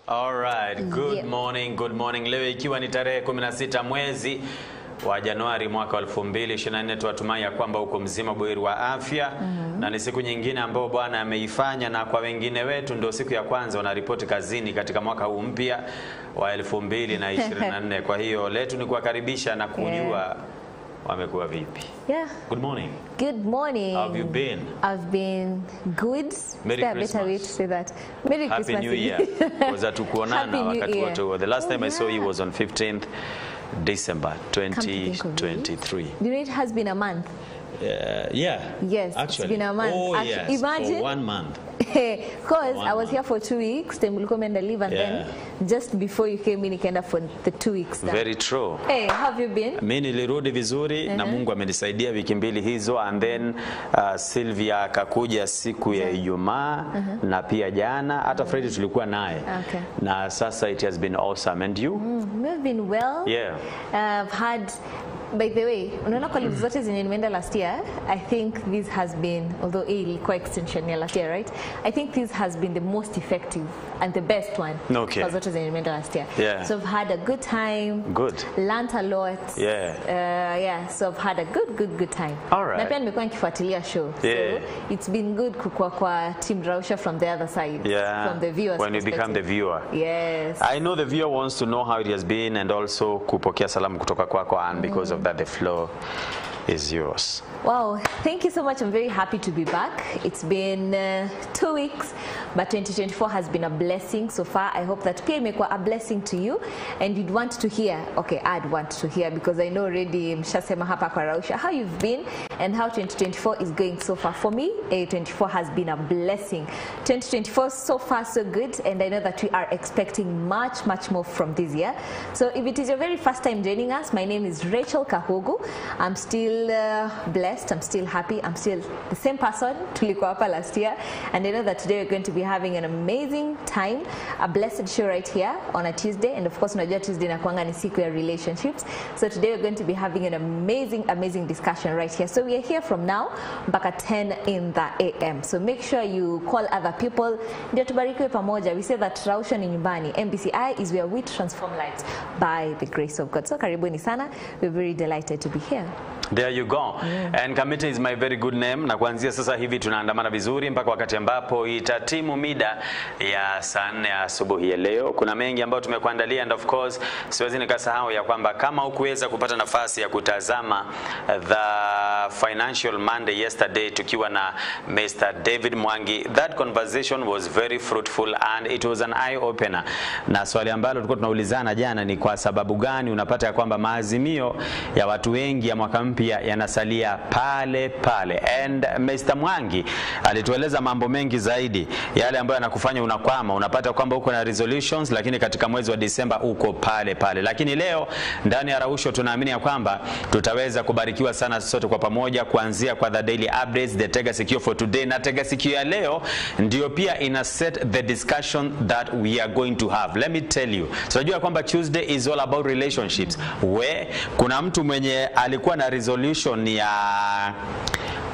All right, good morning. Leo ikiwa ni tarehe 16 mwezi wa Januari mwaka 2024, tunatumai ya kwamba uko mzima buheri wa afya na ni siku nyingine ambayo Bwana ameifanya, na kwa wengine wetu ndio siku ya kwanza wanaripoti kazini katika mwaka huu mpya wa 2024. Kwa hiyo letu ni kuwakaribisha na kujua wamekuwa vipi. Good morning. How have you been? I've been good. Merry Christmas. Better way to say that. Merry Happy Christmas. New Year. Was that tukuonana wakati wote. The last time I saw you was on 15th December 2023. You know, it has been a month. Yeah. Yes, actually. It's been a month. Oh, actually, yes, imagine. for 1 month. Because I was here for 2 weeks, then we'll come and leave, and then just before you came in, Ikenda for the 2 weeks. Very true. Hey, how have you been? Mimi nilirudi vizuri na Mungu amenisaidia wiki mbili hizo, and then Sylvia akakuja siku ya Ijumaa na pia jana, hata Freddy tulikuwa naye. Okay. Na sasa it has been awesome. And you? We've been well. Yeah. I've had, by the way, unaona kwa live zote zenye nimeenda last year, I think this has been, although ilikuwa extension ya last year, right? I think this has been the most effective and the best one. Okay. Kwa zote zenye nimeenda last year. Yeah. So I've had a good time. Good. Learned a lot. Yeah. So I've had a good time. All right. Na pia nimekuwa nikifuatilia show. Yeah. So it's been good kukua kwa team Raushwa from the other side. Yeah. From the viewers. When you become the viewer. Yes. I know the viewer wants to know how it has been, and also kupokea salamu kutoka kwako, and because of that the floor is yours. Wow, thank you so much. I'm very happy to be back. It's been 2 weeks, but 2024 has been a blessing so far. I hope that pia imekuwa a blessing to you, and you'd want to hear, okay, I'd want to hear, because I know already mshasema hapa kwa Raushwa, how you've been and how 2024 is going so far. For me, 2024 has been a blessing. 2024 so far so good, and I know that we are expecting much more from this year. So if it is your very first time joining us, my name is Rachel Kahogu. I'm still blessed. I'm still happy. I'm still the same person tulikuwa hapa last year, and I know that today we're going to be having an amazing time, a blessed show right here on a Tuesday. And of course, unajua Tuesday inakuanga ni siku ya relationships, so today we're going to be having an amazing discussion right here. So we are here from now mpaka 10 in the AM, so make sure you call other people ndio tubarikiwe pamoja. We say that Raushwa ni nyumbani. MBCI is where we transform lives by the grace of God. So karibuni sana. We're very delighted to be here. There you go. And Kamiti is my very good name. Na kuanzia sasa hivi tunaandamana vizuri mpaka wakati ambapo itatimu mida ya saa 4 asubuhi ya leo. Kuna mengi ambayo tumekuandalia, and of course siwezi nikasahau ya kwamba kama hukuweza kupata nafasi ya kutazama the Financial Monday yesterday tukiwa na Mr. David Mwangi, that conversation was very fruitful and it was an eye opener. Na swali ambalo tulikuwa tunaulizana jana ni kwa sababu gani unapata ya kwamba maazimio ya watu wengi ya mwaka mpya yanasalia pale. And Mr. Mwangi alitueleza mambo mengi zaidi, yale ambayo yanakufanya unakwama, unapata kwamba uko na resolutions lakini katika mwezi wa Disemba uko pale. Lakini leo ndani ya Raushwa tunaamini ya kwamba tutaweza kubarikiwa sana sote kwa pamoja, kuanzia kwa the daily updates, the Tega Sikio for today, na Tega Sikio ya leo ndio pia ina set the discussion that we are going to have. Let me tell you, tunajua kwamba Tuesday is all about relationships. Kuna mtu mwenye alikuwa na resolution ya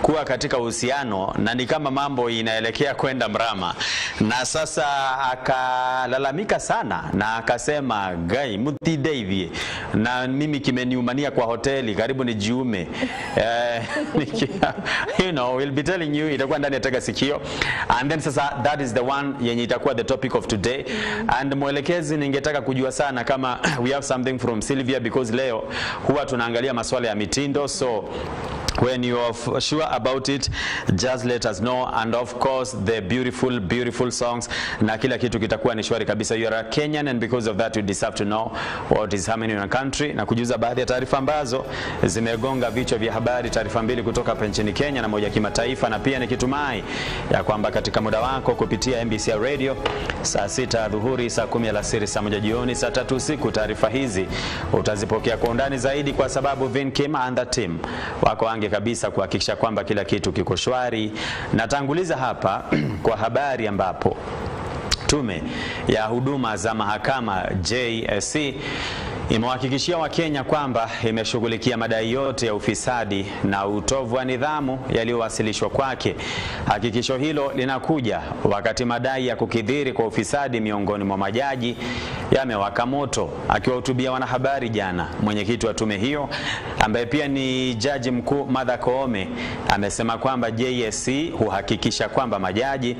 kuwa katika uhusiano na ni kama mambo inaelekea kwenda mrama, na sasa akalalamika sana na akasema gai muti Davie na mimi kimeniumania kwa hoteli karibu ni jiume. You know, we'll be telling you, itakuwa ndani ya Tega Sikio, and then sasa that is the one yenye itakuwa the topic of today. And mwelekezi ningetaka kujua sana kama we have something from Sylvia, because leo huwa tunaangalia masuala ya mitindo. So when you are sure about it, just let us know. And of course the beautiful songs na kila kitu kitakuwa ni shwari kabisa. You are a Kenyan, and because of that you deserve to know what is happening in your country, na kujuza baadhi ya taarifa ambazo zimegonga vichwa vya habari, taarifa mbili kutoka hapa nchini Kenya na moja kimataifa. Na pia nikitumai ya kwamba katika muda wako kupitia MBCI Radio saa 6 dhuhuri, saa 10 alasiri, saa 1 jioni, saa 3 usiku, taarifa hizi utazipokea kwa undani zaidi, kwa sababu Vin Kim and the team wako ange kabisa kuhakikisha kwamba kila kitu kiko shwari. Natanguliza hapa kwa habari ambapo Tume ya Huduma za Mahakama JSC imewahakikishia Wakenya kwamba imeshughulikia madai yote ya ufisadi na utovu wa nidhamu yaliyowasilishwa kwake. Hakikisho hilo linakuja wakati madai ya kukithiri kwa ufisadi miongoni mwa majaji yamewaka moto. Akiwahutubia wanahabari jana, mwenyekiti wa tume hiyo ambaye pia ni Jaji Mkuu Martha Koome amesema kwamba JSC huhakikisha kwamba majaji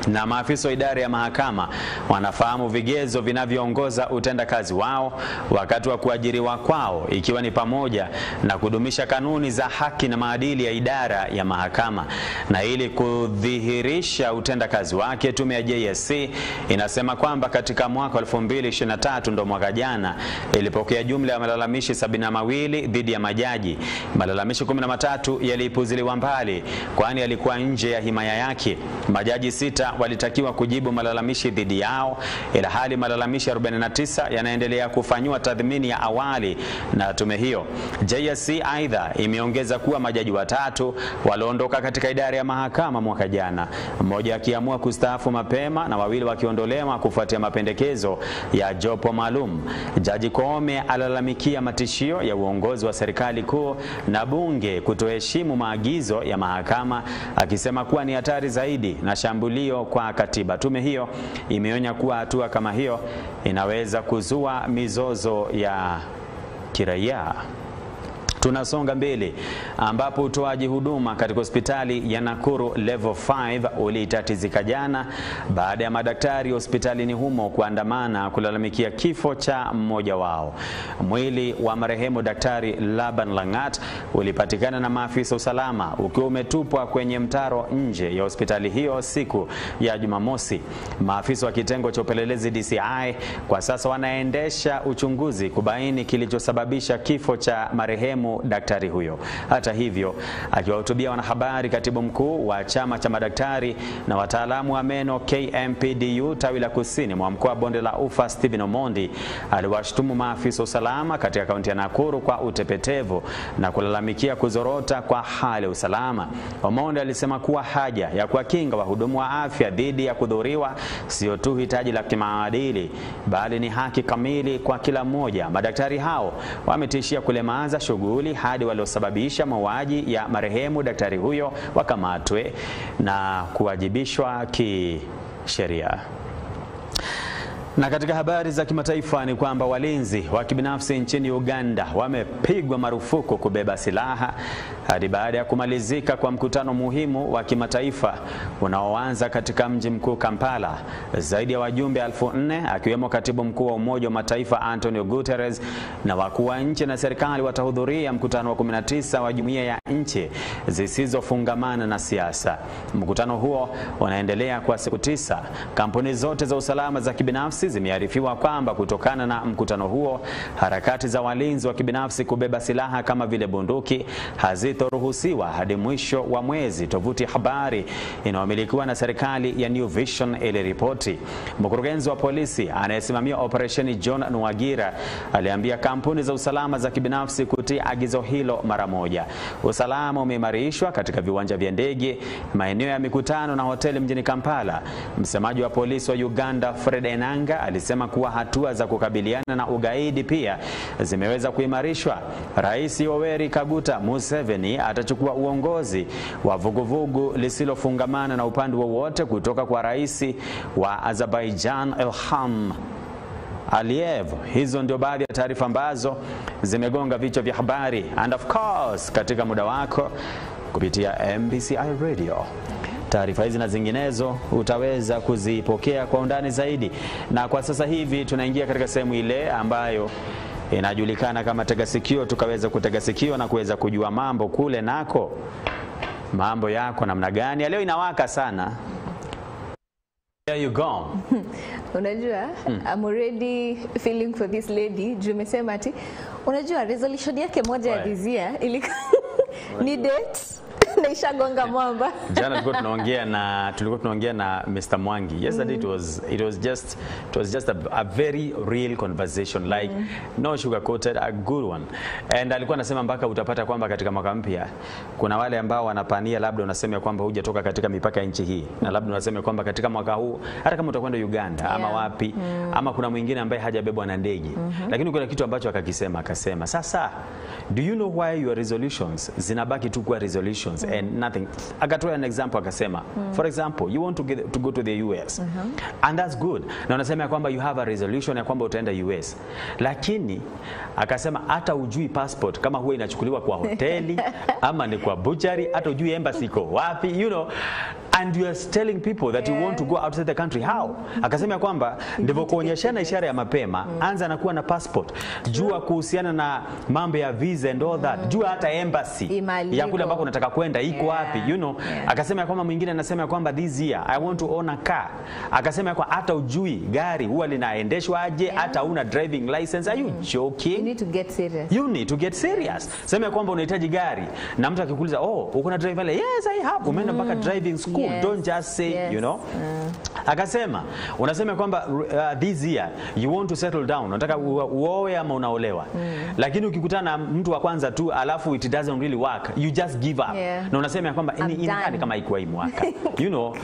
na maafisa wa idara ya mahakama wanafahamu vigezo vinavyoongoza utendakazi wao wakati wa kuajiriwa kwao, ikiwa ni pamoja na kudumisha kanuni za haki na maadili ya idara ya mahakama. Na ili kudhihirisha utendakazi wake, tume ya JSC inasema kwamba katika mwaka 2023 ndo mwaka jana ilipokea jumla ya malalamishi 72 dhidi ya majaji. Malalamishi 13 yalipuziliwa mbali kwani yalikuwa nje ya himaya yake. Majaji 6 walitakiwa kujibu malalamishi dhidi yao, ila hali malalamishi 49 yanaendelea kufanywa tathmini ya awali na tume hiyo. JSC aidha imeongeza kuwa majaji 3 waliondoka katika idara ya mahakama mwaka jana, mmoja akiamua kustaafu mapema na 2 wakiondolewa kufuatia mapendekezo ya jopo maalum. Jaji Koome alalamikia matishio ya uongozi wa serikali kuu na bunge kutoheshimu maagizo ya mahakama, akisema kuwa ni hatari zaidi na shambulio kwa katiba. Tume hiyo imeonya kuwa hatua kama hiyo inaweza kuzua mizozo ya kiraia. Tunasonga mbele ambapo utoaji huduma katika hospitali ya Nakuru level 5 ulitatizika jana baada ya madaktari hospitalini humo kuandamana kulalamikia kifo cha mmoja wao. Mwili wa marehemu Daktari Laban Langat ulipatikana na maafisa usalama ukiwa umetupwa kwenye mtaro nje ya hospitali hiyo siku ya Jumamosi. Maafisa wa kitengo cha upelelezi DCI kwa sasa wanaendesha uchunguzi kubaini kilichosababisha kifo cha marehemu daktari huyo. Hata hivyo, akiwahutubia wanahabari, katibu mkuu wa chama cha madaktari na wataalamu wa meno KMPDU tawi la kusini mwa mkoa wa Bonde la Ufa, Stephen Omondi aliwashtumu maafisa usalama katika kaunti ya Nakuru kwa utepetevu na kulalamikia kuzorota kwa hali ya usalama. Omondi alisema kuwa haja ya kuwakinga wahudumu wa afya dhidi ya kudhuriwa sio tu hitaji la kimaadili bali ni haki kamili kwa kila mmoja. Madaktari hao wametishia kulemaza shughuli hadi waliosababisha mauaji ya marehemu daktari huyo wakamatwe na kuwajibishwa kisheria. Na katika habari za kimataifa ni kwamba walinzi wa kibinafsi nchini Uganda wamepigwa marufuku kubeba silaha hadi baada ya kumalizika kwa mkutano muhimu wa kimataifa unaoanza katika mji mkuu Kampala. Zaidi ya wajumbe 4,000 akiwemo katibu mkuu wa Umoja wa Mataifa Antonio Guterres na wakuu wa nchi na serikali watahudhuria mkutano wa 19 wa Jumuiya ya Nchi Zisizofungamana na Siasa. Mkutano huo unaendelea kwa siku 9. Kampuni zote za usalama za kibinafsi zimearifiwa kwamba kutokana na mkutano huo, harakati za walinzi wa kibinafsi kubeba silaha kama vile bunduki hazitoruhusiwa hadi mwisho wa mwezi. Tovuti ya habari inayomilikiwa na serikali ya New Vision iliripoti. Mkurugenzi wa polisi anayesimamia operesheni John Nwagira aliambia kampuni za usalama za kibinafsi kutii agizo hilo mara moja. Usalama umeimarishwa katika viwanja vya ndege, maeneo ya mikutano na hoteli mjini Kampala. Msemaji wa polisi wa Uganda Fred Enanga alisema kuwa hatua za kukabiliana na ugaidi pia zimeweza kuimarishwa. Rais Yoweri Kaguta Museveni atachukua uongozi wa vuguvugu lisilofungamana na upande wowote kutoka kwa rais wa Azerbaijan Ilham Aliyev. Hizo ndio baadhi ya taarifa ambazo zimegonga vichwa vya habari, and of course katika muda wako kupitia MBCI Radio. Taarifa hizi na zinginezo utaweza kuzipokea kwa undani zaidi. Na kwa sasa hivi tunaingia katika sehemu ile ambayo inajulikana kama tega sikio, tukaweza kutega sikio na kuweza kujua mambo kule nako. Mambo yako namna gani? Leo inawaka sana. There you go. Unajua, I'm already feeling for this lady. Jumesema ati unajua resolution yake moja ya this year ilikuwa ni dates. Naisha gonga mwamba. Jana tulikuwa tunaongea na Mr. Mwangi. Yesterday it was just a very real conversation, like no sugar coated, a good one. And alikuwa anasema mpaka utapata kwamba katika mwaka mpya kuna wale ambao wanapania, labda unasema kwamba hujatoka katika mipaka ya nchi hii, na labda unasema kwamba katika mwaka huu hata kama utakwenda Uganda ama wapi, ama kuna mwingine ambaye hajabebwa na ndege. Lakini kuna kitu ambacho akasema, sasa do you know why your resolutions zinabaki tu kwa resolutions and nothing? Akatoa an example akasema, for example, you want to go to the US, and that's good, na unasema kwamba you have a resolution ya kwamba utaenda US, lakini akasema hata ujui passport kama huwa inachukuliwa kwa hoteli ama ni kwa butchery, hata ujui embassy iko wapi, you know, and you are telling people that you want to go outside the country. How? Akasema kwamba ndivyo kuonyeshana ishara ya mapema, anza na kuwa na passport, jua kuhusiana na mambo ya visa and all that, jua hata embassy ya kule ambako unataka kwenda iko wapi, you know. Akasema kwamba mwingine anasema kwamba this year I want to own a car. Akasema kwamba hata ujui gari huwa linaendeshwa aje, hata una driving license. Are you joking? You need to get serious. You need to get serious. Sema kwamba unahitaji gari na mtu akikuuliza, oh, uko na driving license? Yes, I have. Umeenda mpaka driving school. Don't just say, you know. Akasema unasema kwamba this year you want to settle down, unataka uoe ama unaolewa, lakini ukikutana na mtu wa kwanza tu alafu it doesn't really work, you just give up. Na unasema kwamba ni kama ikuwa hii mwaka, you know,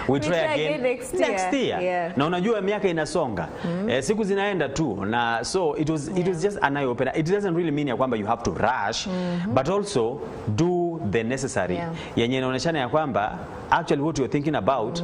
we try again next year. Na unajua miaka inasonga, siku zinaenda tu, na so it was just an eye opener. It doesn't really mean ya kwamba you have to rush, but also do the necessary yenye inaonyeshana ya kwamba actually what you're thinking about,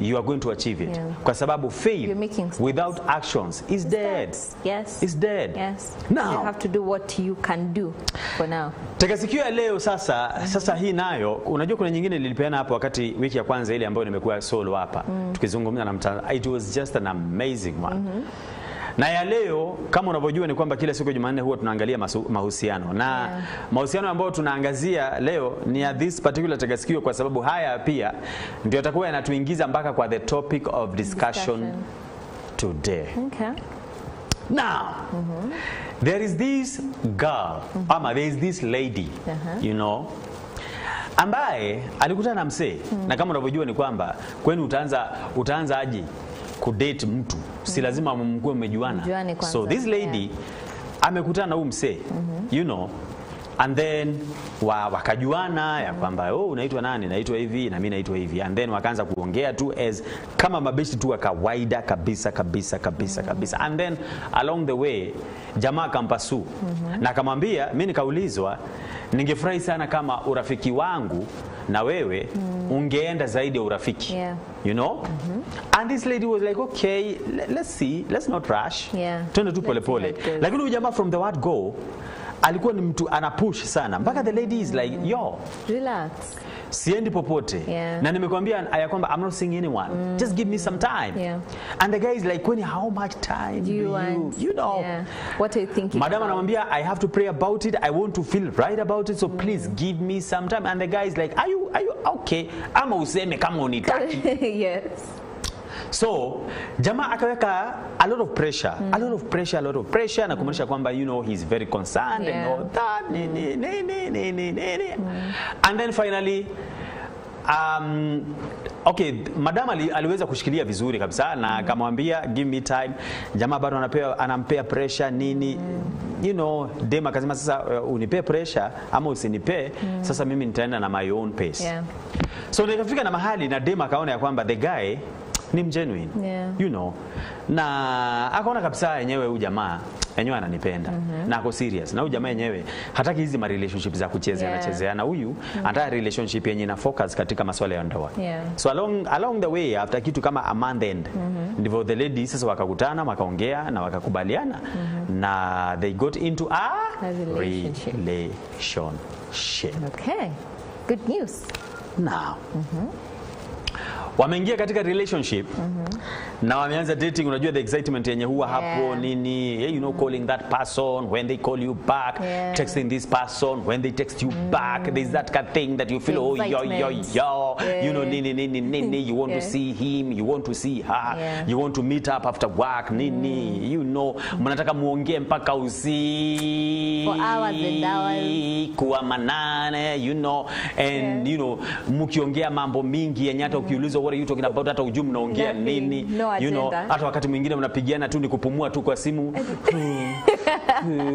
you are going to achieve it. Kwa sababu faith without actions is dead. Yes. It's dead. Yes. Now, you have to do what you can do for now. Teka sikio ya leo sasa hii nayo, unajua kuna nyingine nilipeana hapo wakati wiki ya kwanza ile ambayo nimekuwa solo hapa tukizungumza na mtandao. It was just an amazing one. Na ya leo kama unavyojua ni kwamba kila siku ya Jumanne huwa tunaangalia mahusiano, na mahusiano ambayo tunaangazia leo ni ya this particular tegasikio, kwa sababu haya pia ndio yatakuwa yanatuingiza mpaka kwa the topic of discussion today. Okay. Now, there is this girl, ama there is this lady, you know, ambaye alikutana na msee, na kama unavyojua ni kwamba kwenu utaanza aje kudate mtu, si lazima mkuwe mmejuana. So this lady amekutana na huyu msee, you know, and then wakajuana ya kwamba oh, unaitwa nani? Naitwa hivi na mimi naitwa hivi, and then wakaanza kuongea tu as kama mabesti tu wa kawaida kabisa, and then along the way jamaa kampasu na akamwambia, mimi nikaulizwa, ningefurahi sana kama urafiki wangu na wewe ungeenda zaidi ya urafiki, you know. And this lady was like, okay, let's see, let's not rush, twende tu pole pole. Lakini huyu jamaa from the word go alikuwa ni mtu anapush sana, mpaka the lady is like, yo, relax, siendi popote, na nimekwambia ya kwamba I'm not seeing anyone, just give me some time. And the guy is like, how much time do you know, what are you thinking? Madam anamwambia, I have to pray about it, I want to feel right about it, so please give me some time. And the guy is like, are you okay, ama useme kama unitaki. Yes. So jamaa akaweka a lot of pressure, na kumaanisha kwamba, you know, he's very concerned and all that, and then finally okay, madam aliweza kushikilia vizuri kabisa, na akamwambia give me time. Jamaa bado anampea pressure nini, you know. Dem akasema sasa unipe pressure ama usinipe, sasa mimi nitaenda na my own pace. So nikafika na mahali na dem akaona ya kwamba the guy ni genuine, you know, na akaona kabisa yenyewe huyu jamaa yenyewe ananipenda na ako serious, na huyu jamaa yenyewe hataki hizi ma relationship za kuchezea na huyu anataka relationship yenye ina focus katika masuala ya ndoa. So along the way, after kitu kama a month end, ndivyo the lady sasa wakakutana, wakaongea na wakakubaliana, na they got into a relationship. Okay, good news. Now, wameingia katika relationship na wameanza dating, unajua the excitement yenye huwa hapo nini, you know, calling that person when they call you back, texting this person when they text you back, there's that kind of thing that you feel you know, nini, you want to see him, you want to see her, you want to meet up after work, nini, you know, mnataka muongee mpaka usiku for hours and hours, kuwa manane, you know, and you know, mkiongea mambo mingi yenye hata ukiulizwa what are you talking about, hata ujui mnaongea nini, you know, hata wakati mwingine mnapigiana tu ni kupumua tu kwa simu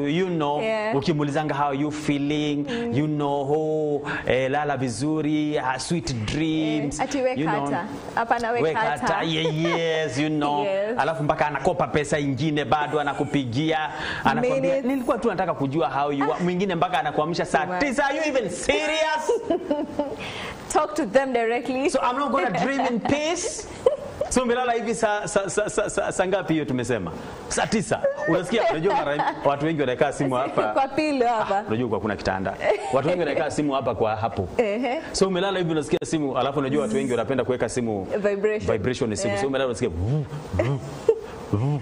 you know, ukimuulizanga how you feeling, you know, lala vizuri, sweet dreams, you know, hapana wekata, yes, you know, alafu mpaka anakopa pesa ingine bado anakupigia, anakwambia nilikuwa tu nataka kujua how you are, mwingine mpaka anakuamsha saa 9, are you even serious? Talk to them directly. So I'm not going to dream in peace. So umelala hivi saa ngapi hiyo tumesema? Saa 9. Unasikia, unajua watu wengi wanakaa simu hapa. Kwa pili hapa. Unajua kwa kuna kitanda. Watu wengi wanakaa simu hapa kwa hapo. So umelala hivi unasikia simu, alafu unajua watu wengi wanapenda kuweka simu vibration simu. So umelala unasikia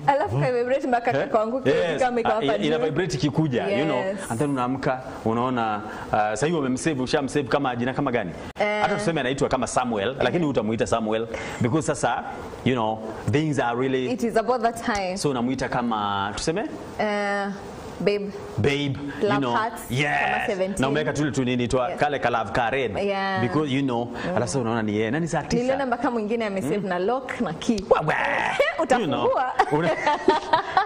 alafu kai vibrate mpaka kuanguka kama iko hapa ina vibrate kikuja, you know, and then unaamka unaona sasa hivi umemsave, ushamsave kama jina kama gani, hata tuseme anaitwa kama Samuel, lakini utamuita Samuel because sasa, you know, things are really, it is about that time, so unamuita kama tuseme babe, you know, yes, na umeweka tule tu nini tu kale ka love ka red, because you know, alafu unaona ni yeye nani saa 9, niliona mpaka mwingine amesave na lock na key, utafungua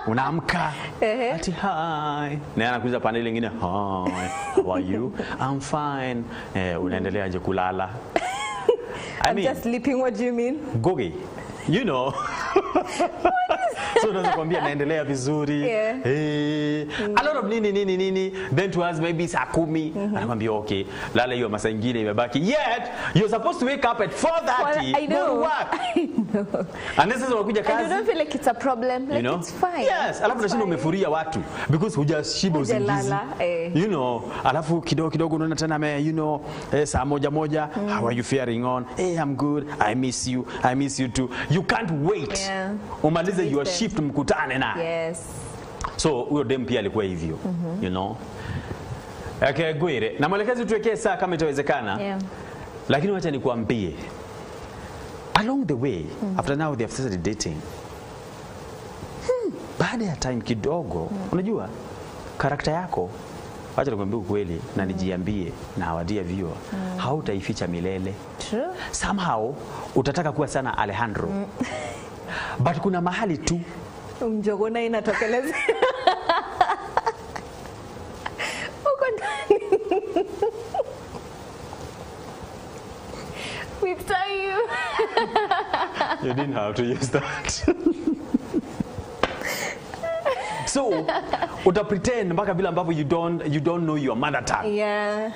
unaamka ati hi, na anakuja pande nyingine, hi, how are you? I'm fine. Unaendelea aje kulala? I'm just sleeping. What do you mean? Gogi, you know. So unaweza kuambia naendelea vizuri, a lot of nini, then to us maybe saa 10, anakuambia okay, lala hiyo masaa ingine imebaki, yet you're supposed to wake up at 4:30 I know. go to work. I know. And this is unakuja kazi, I don't feel like it's a problem, like, you know? It's fine. Yes, alafu nashinda umefuria watu because hujashiba usingizi, you know, alafu kidogo unaona tena you know, saa moja, how are you faring on? Hey, I'm good, I miss you too. You can't wait umalize your shift mkutane na. So huyo dem pia alikuwa hivyo, you know. Okay, Gwire, na mwelekezi tuwekee saa kama itawezekana. Lakini wacha nikuambie, along the way, after now they have started dating, baada ya time kidogo, unajua karakta yako, wacha nikwambie ukweli na nijiambie na hawadia viewer, hautaificha milele. True. Somehow utataka kuwa sana Alejandro. But kuna mahali tu mjogona inatokeleza uko ndani. We tell you. You didn't have to use that. So uta pretend mpaka vile ambavyo you don't know your mother tongue.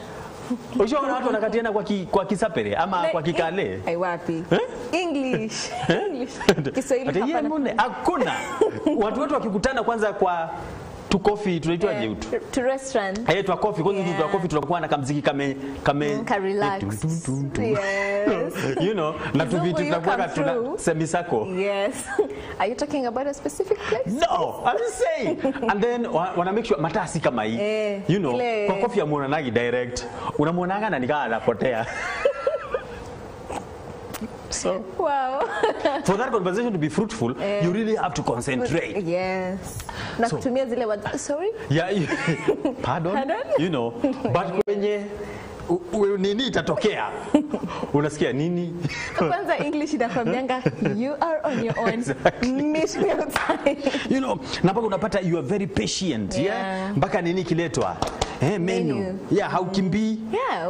Ushaona watu wanakatiana kwa Kisapere ama kwa Kikale? Ai wapi? English. Kiswahili hapana. Hakuna. Watu wakikutana kwanza kwa tu coffee tunaitwaje to restaurant. Tu coffee kwanza tu coffee tunakuwa na kamziki kame relax. You know, na tu vitu tunakuwa tuna semisako. Yes. Are you talking about a specific place? No, I'm just saying. And then wanna make sure matasi kama hii. You know, kwa coffee ya muonanagi direct. Unamuonanga na nikaa anapotea. So, wow. For that conversation to be fruitful, you really have to concentrate. Yes. Na kutumia zile words. Sorry? Yeah. Pardon? You know, but kwenye nini itatokea? Unasikia nini? Kwanza English inakwambianga you are on your own. Exactly. Meet me outside. You know, napaka unapata you are very patient, mpaka nini kiletwa. Menu. Haukimbii.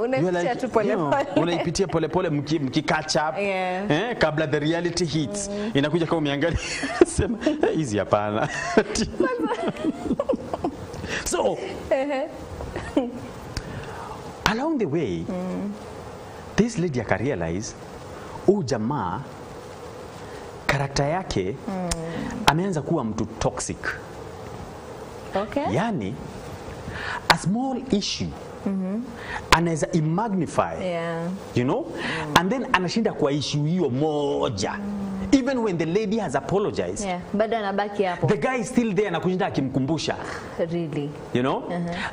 Unaipitia tu pole pole. Unaipitia pole pole mkicatch up. Kabla the reality hits. Inakuja kama umeangalia sema easy hapana. So along the way, this lady akarealize jamaa karakta yake ameanza kuwa mtu toxic. Okay. Yani a small issue anaweza imagnify, you know, and then anashinda kwa issue hiyo moja. Even when the lady has apologized, bado anabaki hapo. The guy is still there na kushinda akimkumbusha. Really? You know?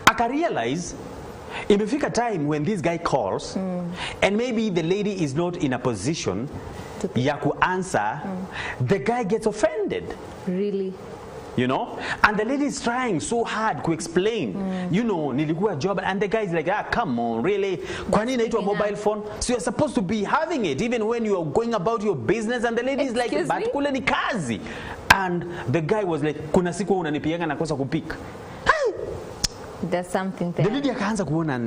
Aka realize imefika time when this guy calls and maybe the lady is not in a position ya answer, the guy gets offended. Really? You know, and the lady is trying so hard to explain, you know, nilikuwa job, and the guy is like, come on, really? Kwa nini inaitwa mobile phone? So you're supposed to be having it even when you are going about your business, and the lady is like, but kule ni kazi. And the guy was like, kuna siku unanipianga na kosa kupika. There's something there. The lady akaanza kuona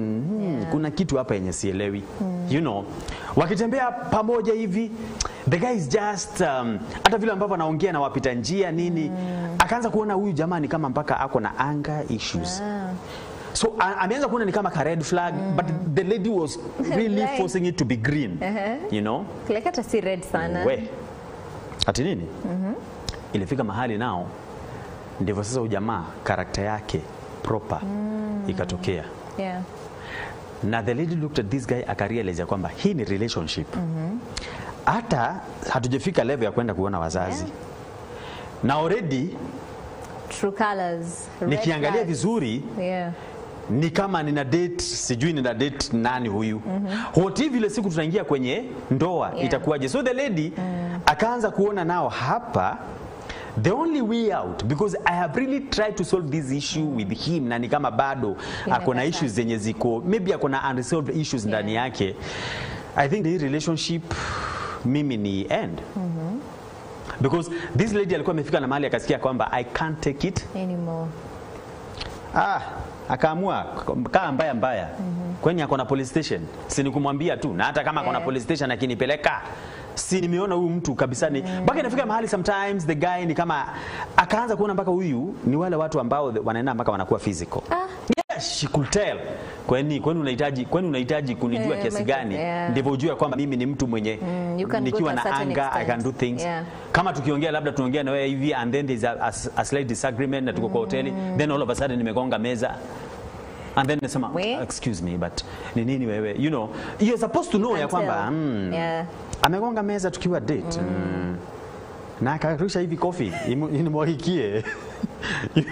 kuna kitu hapa yenye sielewi. You know, wakitembea pamoja hivi, the guy is just hata vile ambavyo anaongea na wapita njia nini, akaanza kuona huyu jamani kama mpaka ako na anger issues. So ameanza kuona ni kama ka red flag, but the lady was really forcing it to be green. You know? Like hata si red sana. We. Ati nini? Ilifika mahali nao ndivyo sasa ujamaa karakta yake proper ikatokea. Na the lady looked at this guy akarealize kwamba hii ni relationship. Hata hatujafika level ya kwenda kuona wazazi. Na already true colors. Nikiangalia vizuri ni kama nina date, sijui nina date nani huyu. Hoti vile siku tunaingia kwenye ndoa itakuwaje? So the lady akaanza kuona nao hapa the only way out, because I have really tried to solve this issue with him, na ni kama bado akona issues zenye ziko, maybe akona unresolved issues ndani yake. I think the relationship mimi ni end. Because this lady alikuwa amefika na mahali akasikia kwamba I can't take it anymore. Akaamua kaa mbaya. Kwenye akona police station, si nikumwambia tu, na hata kama akona police station akinipeleka, si nimeona huyu mtu kabisa ni baki nafika mahali sometimes the guy ni kama akaanza kuona mpaka huyu ni wale watu ambao wanaenda mpaka wanakuwa physical. Yes, she could tell. Kwani unahitaji kunijua kiasi gani ndivyo ujue kwamba mimi ni mtu mwenye nikiwa na anger I can do things. Kama tukiongea labda tunaongea na wewe hivi and then there's a slight disagreement na tuko kwa hoteli, then all of a sudden nimegonga meza. And then nasema, excuse me, but ni nini wewe? You know, you're supposed to know ya kwamba amegonga meza tukiwa date. Na akarusha hivi coffee inimwagikie. You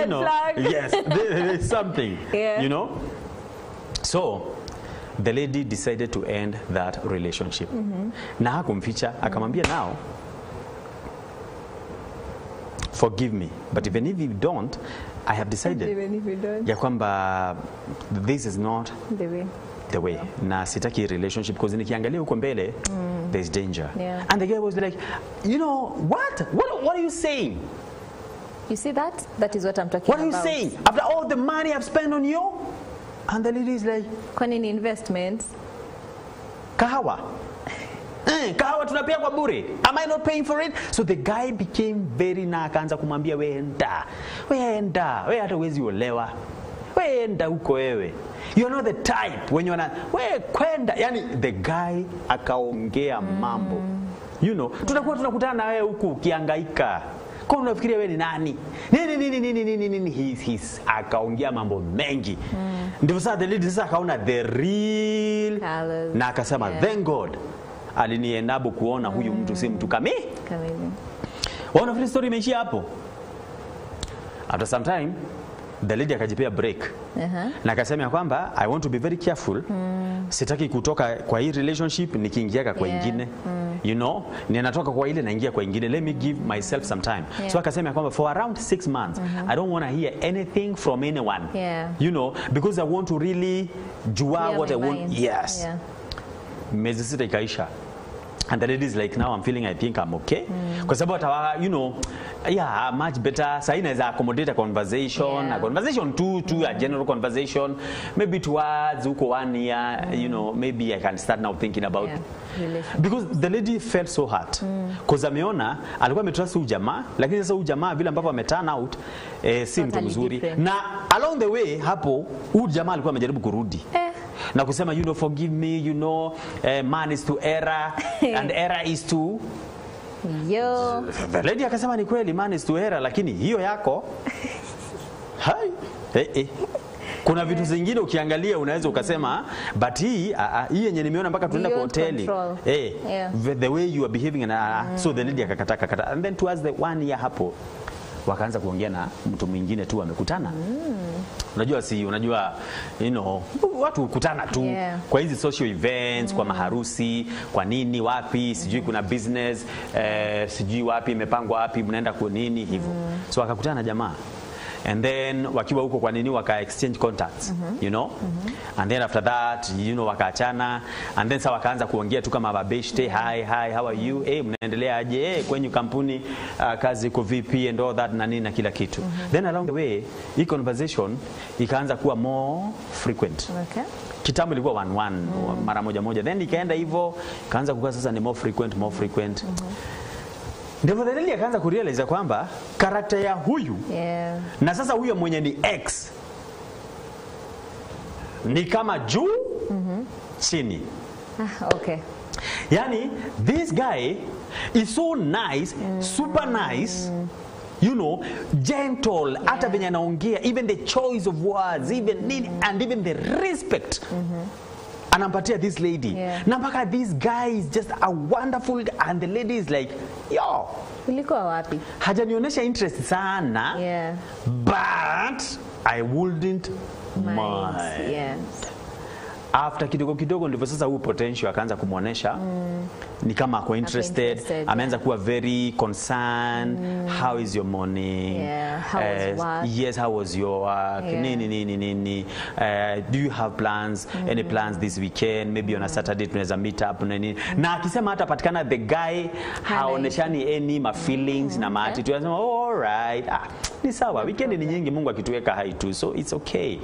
know, yes, there is something. You know? So the lady decided to end that relationship. Na hakumficha, akamwambia now, forgive me, but even if you don't, I have decided ya kwamba this is not the way. Na sitaki relationship because nikiangalia huko mbele there's danger. And the guy was like, you know, what are you saying? You see that? That is what I'm talking about. What are you saying? After all the money I've spent on you? And the lady is like, kwani ni investments? Kahawa. Kahawa tunapia kwa bure. Am I not paying for it? So the guy became very na akaanza kumwambia weenda. We hata uwezi olewa. Weenda huko wewe. You're not the type when you're not. We kwenda. Yani the guy akaongea mambo. You know, tunakutana na wewe huku ukihangaika. Kwa unafikiria wewe ni nani? Nini he's akaongea mambo mengi. Ndio sasa the lady sasa akaona the real colors. Na akasema thank God alinienable kuona huyu mtu si mtu kamili. Waona vile story imeishia hapo. After some time the lady akajipea break. Na akasema kwamba I want to be very careful. Sitaki kutoka kwa hii relationship nikiingia kwa ingine. You know, ninatoka kwa ile naingia kwa ingine. Let me give myself some time. So akasema kwamba for around 6 months I don't want to hear anything from anyone. You know, because I want to really jua what I want. Yes. Miezi 6 ikaisha. And the lady is like, now I'm feeling, I think I'm okay. Because about, you know, much better. So inaweza accommodate a conversation, a general conversation. Maybe towards 1 year, you know, maybe I can start now thinking about. Because the lady felt so hurt. Because ameona, alikuwa ametrust huyu jamaa, lakini sasa huyu jamaa vile ambavyo ameturn out, si mtu mzuri. Na along the way, hapo, huyu jamaa alikuwa amejaribu kurudi. Na kusema, you know, forgive me, you know, man is to error and error is to yo. The lady akasema ni kweli man is to error, lakini hiyo yako hai Kuna vitu zingine ukiangalia unaweza ukasema but hii yenye nimeona mpaka tunaenda kwa hoteli the way you are behaving and so the lady akakata and then towards the 1 year hapo wakaanza kuongea na mtu mwingine tu amekutana. Unajua watu hukutana tu kwa hizi social events, kwa maharusi, kwa nini wapi, sijui kuna business, sijui wapi imepangwa wapi mnaenda kwa nini hivyo. So wakakutana na jamaa. And then wakiwa huko kwa nini waka exchange contacts, and then after that wakaachana, and then wakaanza kuongea tu kama babeshte, hi how are you, mnaendelea aje, kwenye kampuni kazi iko vipi and all that na nini na kila kitu. Then along the way hii conversation ikaanza kuwa more frequent. Kitambo ilikuwa 1 mara moja, then ikaenda hivyo kaanza kuwa sasa ni more frequent. Ndivyo Danieli akaanza kurealize kwamba karakta ya huyu na sasa huyo mwenye ni ex ni kama juu chini. Yani this guy is so nice, super nice, gentle, hata venye anaongea, even the choice of words, and even the respect anampatia this lady. Na mpaka this guy is just a wonderful, and the lady is like, yo, ulikuwa wapi? Hajanionyesha interest sana, but I wouldn't mind. After kidogo ndivyo sasa huyu potential akaanza kumuonesha ni kama ako interested, ameanza kuwa very concerned. How is your morning? How was work? Yes, how was your work? Nini. Do you have plans? Any plans this weekend? Maybe on a Saturday tunaweza meet up nini. Na akisema hata patikana the guy haoneshani any ma feelings na maati tu, anasema all right, ni sawa, weekend ni nyingi, Mungu akituweka hai tu, so it's okay,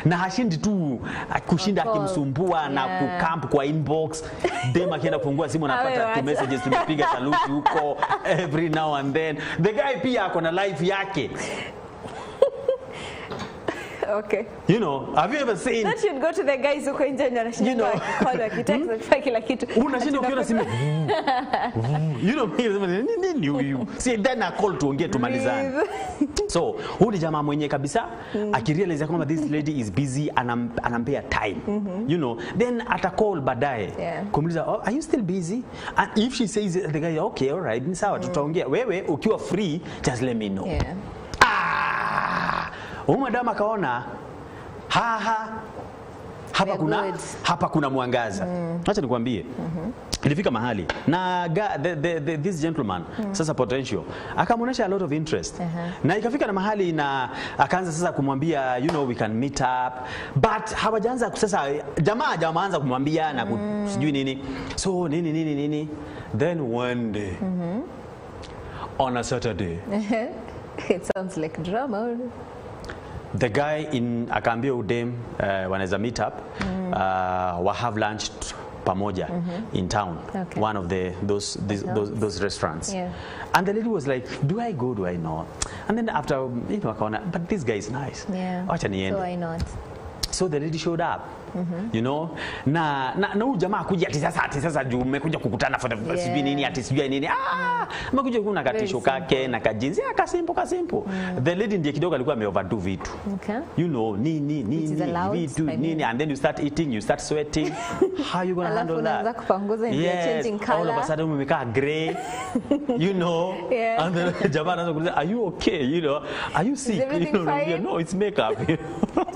na hashindi tu kushinda akimsumbua na kukamp kwa inbox. Dem akienda kufungua simu anapata tu messages tumepiga saluti huko every now and then. The guy pia ako na life yake. Have you ever seen that should go to the guys who can general call akitext kila kitu. Unashinda ukiona simu. See then I call tuongee tumalizane. So huyu ni jamaa mwenye kabisa akirealize kwamba this lady is busy, anampea time. Then ata call baadaye kumuuliza, are you still busy? And if she says the guy okay, all right, ni sawa, tutaongea. Wewe ukiwa free just let me know. Madam akaona hapa kuna mwangaza. Acha nikwambie. Ilifika mahali na this gentleman sasa potential akamuonesha a lot of interest. Na ikafika na mahali na akaanza sasa kumwambia we can meet up, but hawajaanza sasa jamaa anza kumwambia na sijui nini. So nini. Then one day on a Saturday it sounds like drama. The guy akaambia udem wanaweza meet up, wa have lunch pamoja in town, one of those restaurants. And the lady was like, do I go, do I not? And then after akaona, but this guy is nice, acha niende. So why not? So the lady showed up. Na huyu jamaa akuja ati sasa juu umekuja kukutana for the sijui nini ati sijui nini. Amekuja kuna katisho kake na kajinzi kasimple. The lady ndiye kidogo alikuwa ameoverdo vitu. Nini vitu nini, and then you start eating, you start sweating. How you going to handle that? Unaanza kupanguza and changing color. All of a sudden umekaa gray. And then jamaa anaanza kuuliza, are you okay? Are you sick? No, it's makeup.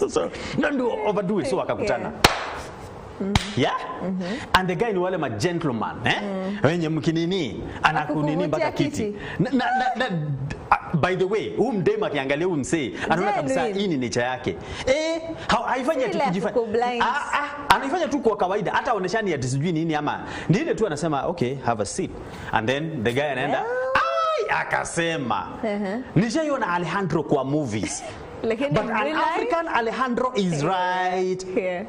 So ndio overdo it, so akakutana. And the guy ni wale ma gentleman wenye mkinini anakunini mpaka kiti. By the way, huyu mdem akiangalia huyu msee anaona kabisa hii ni nature yake. Haifanya tu kujifanya. Anaifanya tu kwa kawaida, hata aoneshani ati sijui nini ama ni ile tu anasema okay, have a seat. And then the guy anaenda akasema nishaiona Alejandro kwa movies. But an African Alejandro is right here.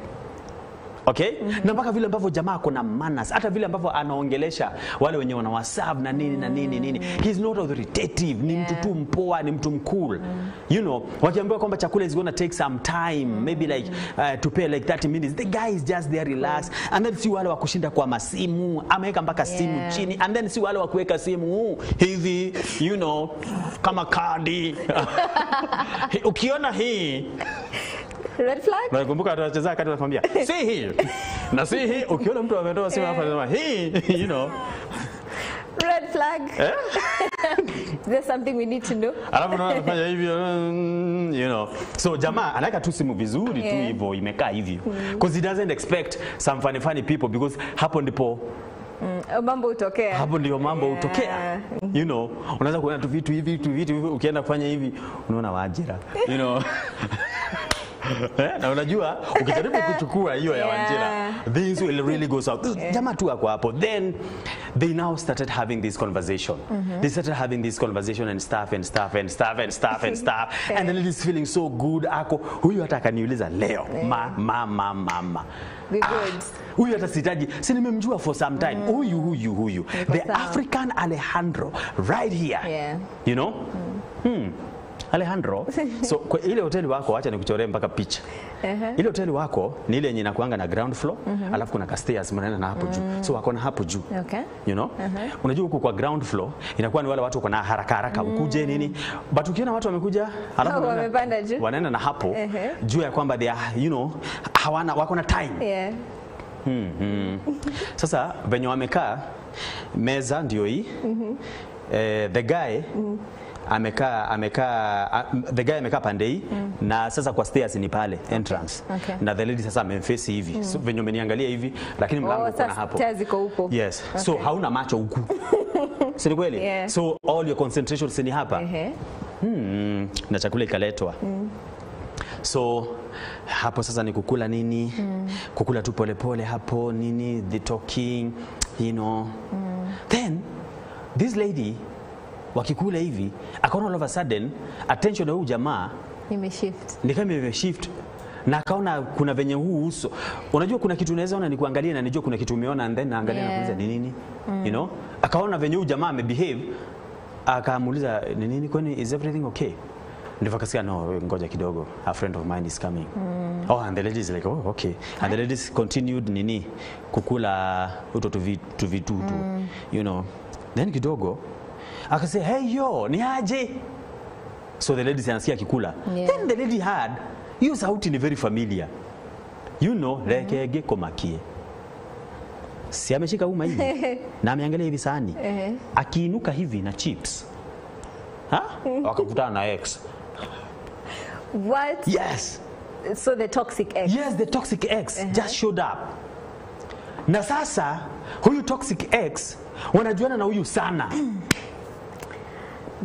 Okay? Na mpaka vile ambavyo jamaa kuna manners, hata vile ambavyo anaongelesha wale wenye wanawaserve na nini. He's not authoritative, ni mtu tu mpoa, ni mtu mcool. Wakiambiwa kwamba chakula is going to take some time, maybe like to pay like 30 minutes. The guy is just there relaxed. And then si wale wa kushinda kwa masimu, ameweka mpaka simu chini. And then si wale wa kuweka simu hivi, kama kadi. Ukiona hii Red flag? Nakumbuka tunacheza kati tunakwambia, "See here." Na see here ukiona mtu ametoa simu hapa anasema, "Hey, you know." Red flag. Is there something we need to know? Alafu anafanya hivi, you know. So jamaa anaweka tu simu vizuri tu hivyo imekaa hivyo. Because he doesn't expect some funny people because hapo ndipo mambo utokea. Hapo ndio mambo utokea. You know, unaweza kuona tu vitu hivi ukienda kufanya hivi unaona Wajira. You know. Na unajua ukijaribu kuchukua hiyo ya Wajira, things will really go south. Jamaa tu wako hapo. Then they now started having this conversation. They started having this conversation and stuff. And then it is feeling so good. Ako huyu hata akaniuliza leo mama. Be good. Huyu hata sitaji, si nimemjua for some time. Huyu. The African Alejandro right here. You know? Alejandro, so kwa ile hoteli wako acha nikuchoree mpaka picha. Ile hoteli wako ni ile yenye inakuanga na ground floor, alafu kuna stairs mnaenda na hapo juu. So wako na hapo juu. Okay. You know? Unajua huko kwa ground floor inakuwa ni wale watu wako na haraka ukuje nini. But ukiona watu wamekuja alafu wamepanda juu. Wanaenda na hapo juu ya kwamba they are, you know, hawana wako na time. Yeah. Sasa venye wamekaa meza ndio hii. The guy the guy amekaa pande hii na sasa kwa stairs ni pale entrance. Na the lady sasa amemface hivi. So venye umeniangalia hivi lakini mlango uko na hapo. Stairs iko huko. Yes. So hauna macho huku. Si kweli? So all your concentration ni hapa. Na chakula ikaletwa. So hapo sasa ni kukula nini? Kukula tu pole hapo nini, the talking, you know. Then this lady wakikula hivi akaona all of a sudden attention ya huyu jamaa imeshift. Ni kama imeshift na akaona kuna venye huu uso. Unajua kuna kitu unaweza ona ni kuangalia na nijua kuna kitu umeona and then naangalia na kuuliza ni nini? You know? Akaona venye huyu jamaa amebehave akamuuliza ni nini, kwani is everything okay? Ndio akasikia no, ngoja kidogo, a friend of mine is coming. Oh, and the lady is like, oh, okay. And the ladies continued nini kukula uto tu vitu you know. Then kidogo akasema, hey yo, ni aje? So the lady anasikia kikula. Then the lady had, hiyo sauti ni very familiar. You know, rekege komakie. Si ameshika uma hivi. Na ameangalia hivi sahani. Akiinuka hivi na chips. Wakakutana na ex. What? Yes. So the toxic ex. Yes, the toxic ex just showed up. Na sasa huyu toxic ex wanajuana na huyu sana.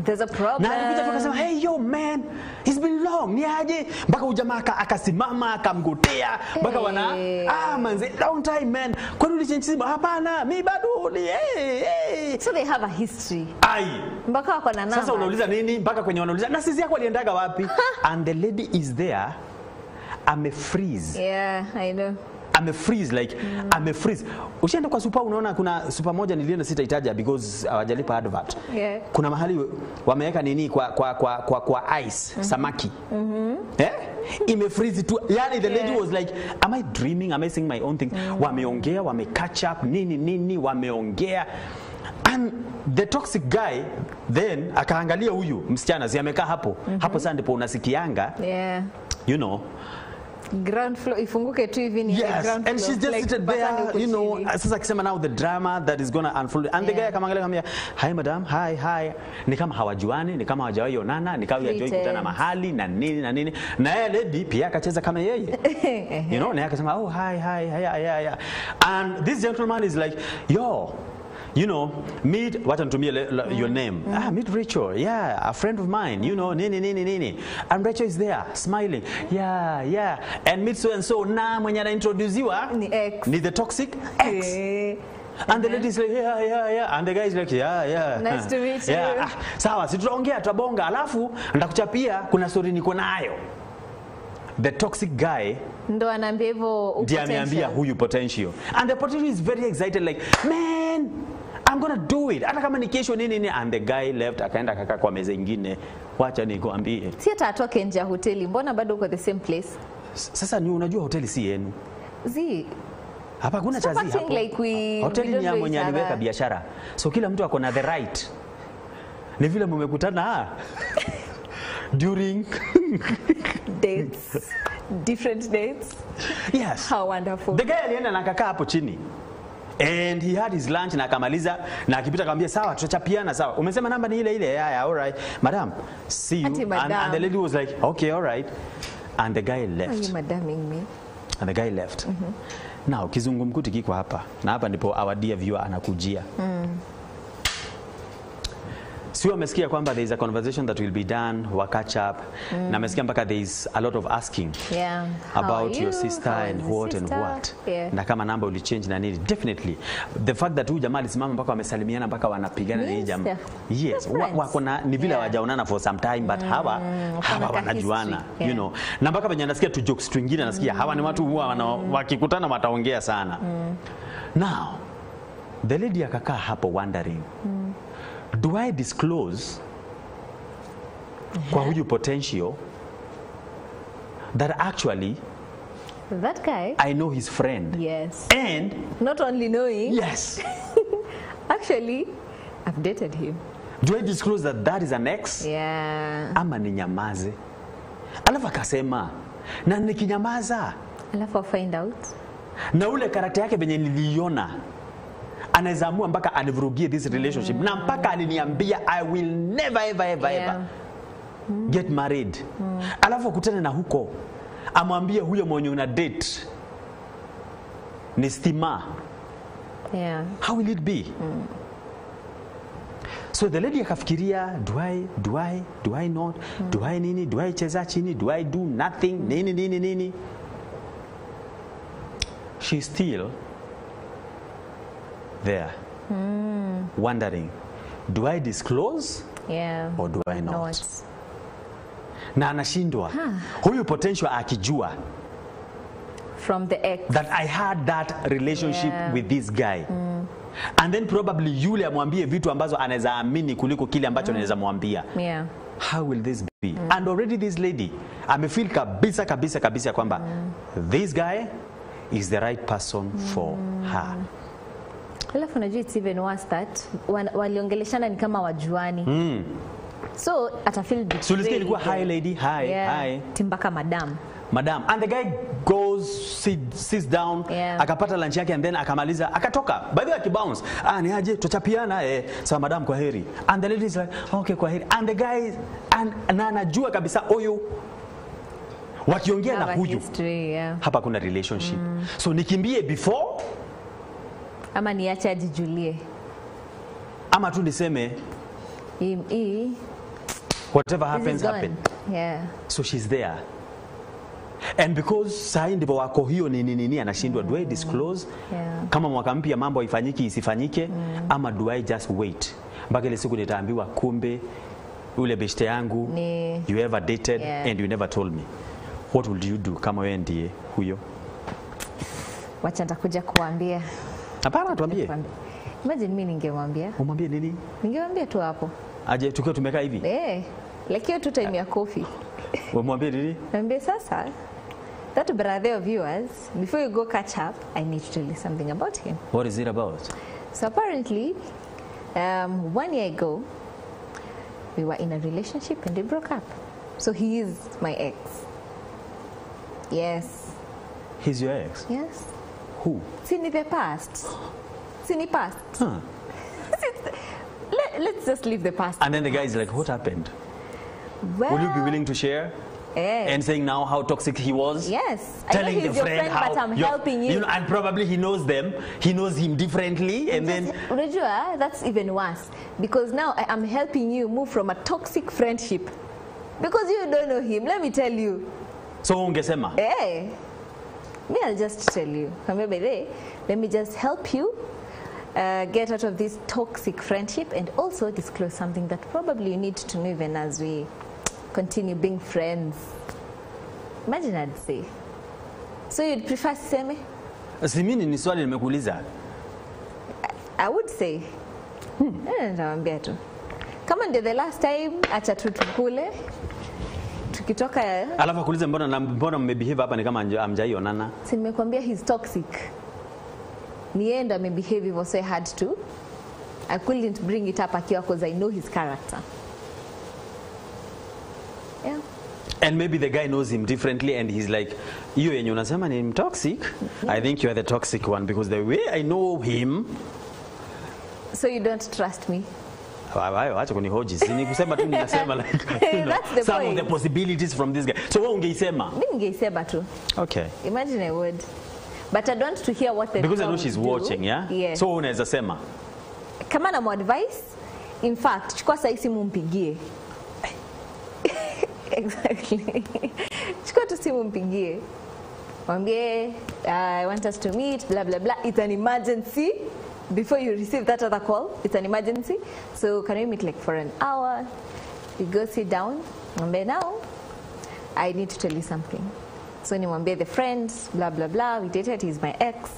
There's a problem. Na alikuja akasema, hey yo man, it's been long, ni aje? Mpaka ujamaa akasimama akamgotea, mpaka wana manze, long time man. Kwani ulichange simu? Hapana, mimi bado ni So they have a history. Mpaka wako na namba. Sasa unauliza nini? Mpaka kwenye wanauliza, na sisi yako aliendaga wapi? And the lady is there, freeze. Yeah, I know. Freeze like freeze. Ushaenda kwa super, unaona kuna super moja nilienda sitaitaja because hawajalipa advert. Kuna mahali wameweka nini kwa ice samaki. Freeze tu. Yani the lady was like, am I dreaming? Am I saying my own thing? Wameongea, wame catch up nini wameongea. And the toxic guy then akaangalia huyu msichana si amekaa hapo. Hapo sasa ndipo unasikianga. You know, ground floor ifunguke tu hivi ni ground floor. And she's just like, seated there, you know. Sasa akisema now the drama that is going to unfold. And the guy akamwangalia, hi madam, hi. Ni kama hawajuani, ni kama hawajawahi onana, ni kama hawajawahi kukutana mahali na nini. Na yeye lady pia akacheza kama yeye. You know, na akasema, oh hi. And this gentleman is like, yo, you know, meet, wacha nitumie your name. Meet Rachel. Yeah, a friend of mine. You know, nini. And Rachel is there, smiling. Yeah. And meet so and so. Na mwenye anaintroduciwa ni the toxic ex. And the lady is like, yeah. And the guy is like, yeah. Nice to meet you. Yeah. Sawa, si tutaongea tutabonga. Alafu ndakuchapia kuna story niko nayo. The toxic guy ndo anaambia hivyo potential. Ameambia huyu potential. And the potential is very excited like, man, I'm gonna do it. Hata kama ni kesho nini. And the guy left akaenda kaka kwa meza nyingine. Wacha nikuambie. Si hata atoke nje ya hoteli. Mbona bado uko the same place? Sasa ni unajua hoteli si yenu. Hapa kuna chazi hapo. Like hoteli ni ya mwenye aliweka biashara. So kila mtu ako na the right. Ni vile mmekutana during dates. Different dates. Yes. How wonderful. The guy alienda na akakaa hapo chini. And he had his lunch na akamaliza na akipita akamwambia sawa tutachapiana sawa. Umesema namba ni ile ile. Yeah, all right. Madam, see you. And the lady was like, "Okay, all right." And the guy left. Are you madaming me? And the guy left. Now kizungumkuti kiko hapa. Na hapa ndipo our dear viewer anakujia. Sio amesikia kwamba there is a conversation that will be done, wa catch up. Na amesikia mpaka there is a lot of asking about your sister and what and what. Na kama namba ulichange na nini. Definitely. The fact that huyu jamaa alisimama mpaka wamesalimiana mpaka wanapigana na hii jamaa. Yes, wako na ni vile hawajaonana for some time but hawa wanajuana, you know. Na mpaka venye nasikia tu jokes twingine nasikia hawa ni watu huwa wakikutana wataongea sana. Now, the lady akakaa hapo wondering. Do I disclose kwa huyu potential that actually that guy I know his friend? Yes. And not only knowing, yes, actually I've dated him. Do I disclose that that is an ex? Yeah. Ama ninyamaze? Alafu akasema na nikinyamaza alafu find out na ule karakta yake venye niliona anaweza amua mpaka anivurugie this relationship na mpaka aliniambia I will never ever get married. Alafu kutana na huko amwambie huyo mwenye una date ni stima. How will it be? So the lady akafikiria, do I not? Do I nini? Do I cheza chini? Do I do nothing? Nini? She's still there, wondering, do I disclose or do I not? Na anashindwa. Huyu potential akijua from the ex that I had that relationship with this guy. And then probably yule amwambie vitu ambazo anaweza amini kuliko kile ambacho anaweza mwambia. How will this be? And already this lady amefeel kabisa kwamba this guy is the right person for her. Alafu najua it's even worse that waliongeleshana ni kama wajuani. So atafeel betrayed. So listen, ilikuwa hi lady, hi. Timbaka madam. And the guy goes, sits down, akapata lunch yake and then akamaliza, akatoka. By the way, akibounce, ni aje, tutachapiana, sawa madam kwa heri. And the lady is like, okay kwa heri. And the guy, na anajua kabisa huyu, wakiongea na huyu, hapa kuna relationship. So nikimbie before, ama niache ajijulie. Ama tu niseme, whatever happens, happen. So she's there. And because sahi ndipo wako hiyo nini anashindwa, do I disclose? Kama mwaka mpya mambo ifanyiki isifanyike, ama do I just wait mpaka ile siku nitaambiwa kumbe ule beshte yangu you ever dated and you never told me? What would you do kama wewe ndiye huyo? Wacha nitakuja kuambia. Hapana, tuambie. Imagine mimi ningemwambia. Umwambie nini? Ningemwambia tu hapo. Aje tukiwa tumekaa hivi? Like hiyo tu time ya coffee. Umwambie nini? Mwambie sasa, that brother of yours, before you go catch up, I need to tell you something about him. What is it about? So apparently, 1 year ago, we were in a relationship and we broke up. So he is my ex. Yes. He's your ex? Yes. Who? It's in the past. It's in the past. Let's just leave the past. And then the guy is like, what happened? Well, would you be willing to share? And saying now how toxic he was? Yes. Telling I know he's the friend how but I'm helping you. And probably he knows them. He knows him differently. And then Raushwa, that's even worse. Because now I am helping you move from a toxic friendship. Because you don't know him. Let me tell you. So ungesema? Me, I'll just tell you. Let me just help you get out of this toxic friendship and also disclose something that probably you need to know even as we continue being friends. Imagine I'd say. So you'd prefer siseme? Simini ni swali nimekuuliza. I would say. Nitawaambia tu. Kama ndio the last time acha tutukule. Tukitoka alafu akuulize mbona mmebehave hapa ni kama amjaionana. Si nimekwambia he's toxic. Ni yeye ndo amebehave hivyo, so I had to. I couldn't bring it up akiwa because I know his character. And maybe the guy knows him differently and he's like, you yenye unasema ni toxic. I think you are the toxic one because the way I know him. So you don't trust me? Acha kunihoji. Sini kusema tu ninasema like some of the possibilities from this guy. So wewe ungeisema? Mimi ningeisema tu. Okay. Imagine I would. But I don't to hear what the because I know she's watching, yeah? Yes. So unaweza sema? Kama na advice, in fact, chukua saa simu mpigie. Exactly. Chukua tu simu mpigie. Mwambie, I want us to meet, blah blah blah. It's an emergency. Before you receive that other call, it's an emergency. So can we meet like for an hour? We go sit down. Mwambie, now I need to tell you something. So nimwambie the friends, blah blah blah. We dated. He's my ex.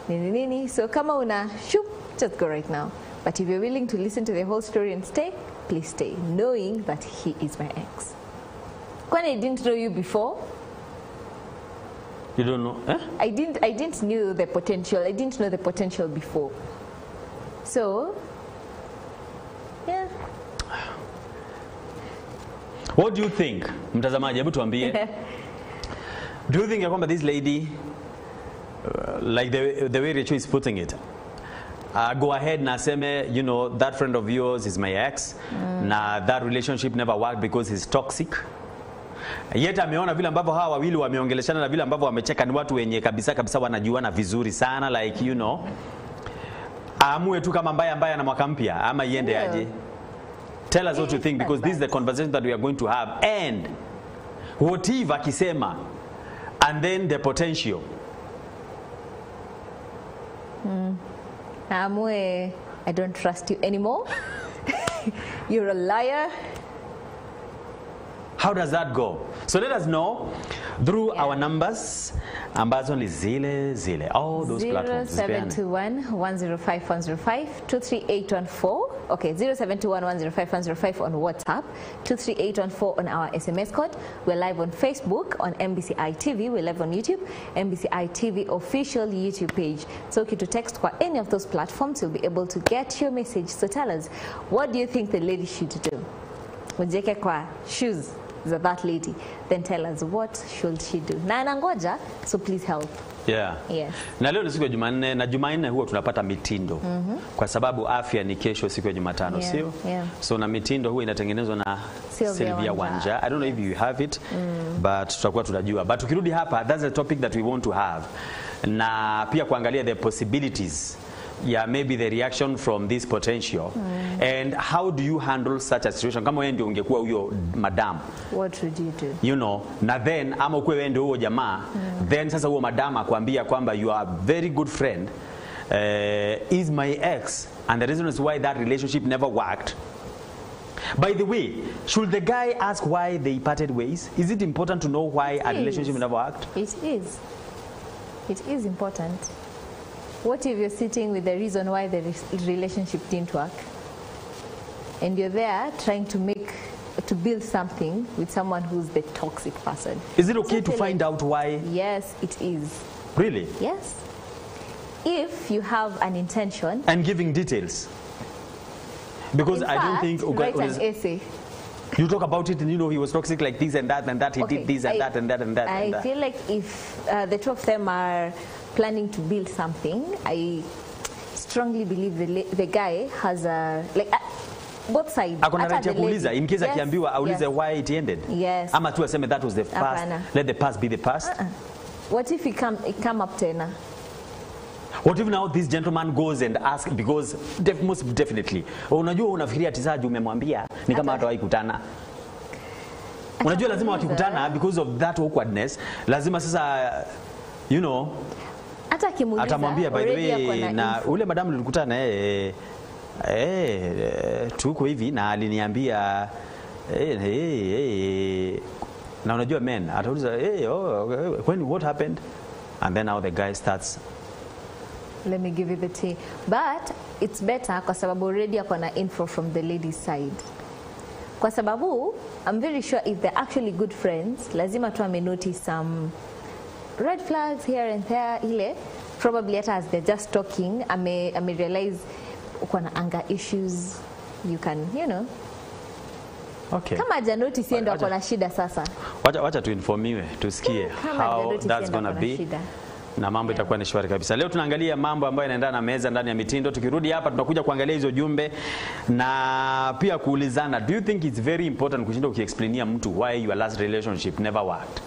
Nini nini. So kama una shoot, just go right now. But if you're willing to listen to the whole story and stay, please stay, knowing that he is my ex. When I didn't know you before. You don't know? Eh? I didn't know the potential. I didn't know the potential before. So, yeah. What do you think? Mtazamaji, hebu tuambie. Do you think kwamba this lady, like the way Rachel is putting it, go ahead na aseme, you know, that friend of yours is my ex, na that relationship never worked because he's toxic. Yet ameona vile ambavyo hawa wawili wameongeleshana na vile ambavyo wamecheka ni watu wenye kabisa wanajuana vizuri sana, like you know. Aamue tu kama mbaya na mwaka mpya ama iende aje. Tell us what you think, because this is the conversation that we are going to have, and what if akisema and then the potential. Aamue, I don't trust you anymore. You're a liar. How does that go? So let us know through our numbers. Ambazo ni zile. All those platforms. 0721-105-105, 23814. Okay, 0721-105-105 on WhatsApp, 23814 on our SMS code. We're live on Facebook, on MBCI TV. We're live on YouTube, MBCI TV official YouTube page. So if you text for any of those platforms, you'll be able to get your message. So tell us, what do you think the lady should do? Ujeke kwa shoes of that lady, then tell us what should she do. Na anangoja, so please help. Yeah. Yes. Na leo ni siku ya Jumanne, na Jumanne huwa tunapata mitindo. Kwa sababu afya ni kesho, siku ya Jumatano, sio? Yeah. So na mitindo huwa inatengenezwa na Sylvia Wanja. I don't know if you have it, but tutakuwa tunajua. But tukirudi hapa, that's the topic that we want to have. Na pia kuangalia the possibilities. Yeah, maybe the reaction from this potential. And how do you handle such a situation? Kama wewe ndio ungekuwa huyo madam, what would you do? You know, na then ama ukwe wewe ndio huyo jamaa, then sasa huyo madam akwambia kwamba you are a very good friend, is my ex, and the reason is why that relationship never worked. By the way, should the guy ask why they parted ways? Is it important to know why a relationship never worked? It is. It is important. What if you're sitting with the reason why the relationship didn't work, and you're there trying to build something with someone who's the toxic person? Is it okay to find out why? Yes, it is. Really? Yes. If you have an intention. And giving details. Because I don't think. Write an essay. You talk about it and you know he was toxic like this and that he did this and that and that and that. I feel like if the two of them are planning to build something, I strongly believe the guy has a both sides. Akona right ya kuuliza in case akiambiwa aulize why it ended. Yes. Ama tu aseme that was the past. Let the past be the past. What if it come up tena? What if now this gentleman goes and asks, because most definitely unajua unafikiria tisaji umemwambia ni kama hata waikutana. Unajua lazima wakikutana because of that awkwardness, lazima sasa you know atamwambia by the way na ule madam nilikutana tuko hivi na aliniambia na unajua men atauliza when what happened, and then now the guy starts, let me give you the tea. But it's better kwa sababu already akona info from the lady's side. Kwa sababu I'm very sure if they're actually good friends, lazima tu notice some red flags here and there. Ile probably as they're just talking, I may realize uko na anger issues. You can, you know. Okay. Kama haja notice yeye ndo akona shida sasa. Wacha tuinformiwe, tusikie how that's gonna be. Na mambo itakuwa ni shwari kabisa. Leo tunaangalia mambo ambayo yanaendana na meza ndani ya mitindo. Tukirudi hapa tunakuja kuangalia hizo jumbe na pia kuulizana, do you think it's very important kushinda ukiexplainia mtu why your last relationship never worked?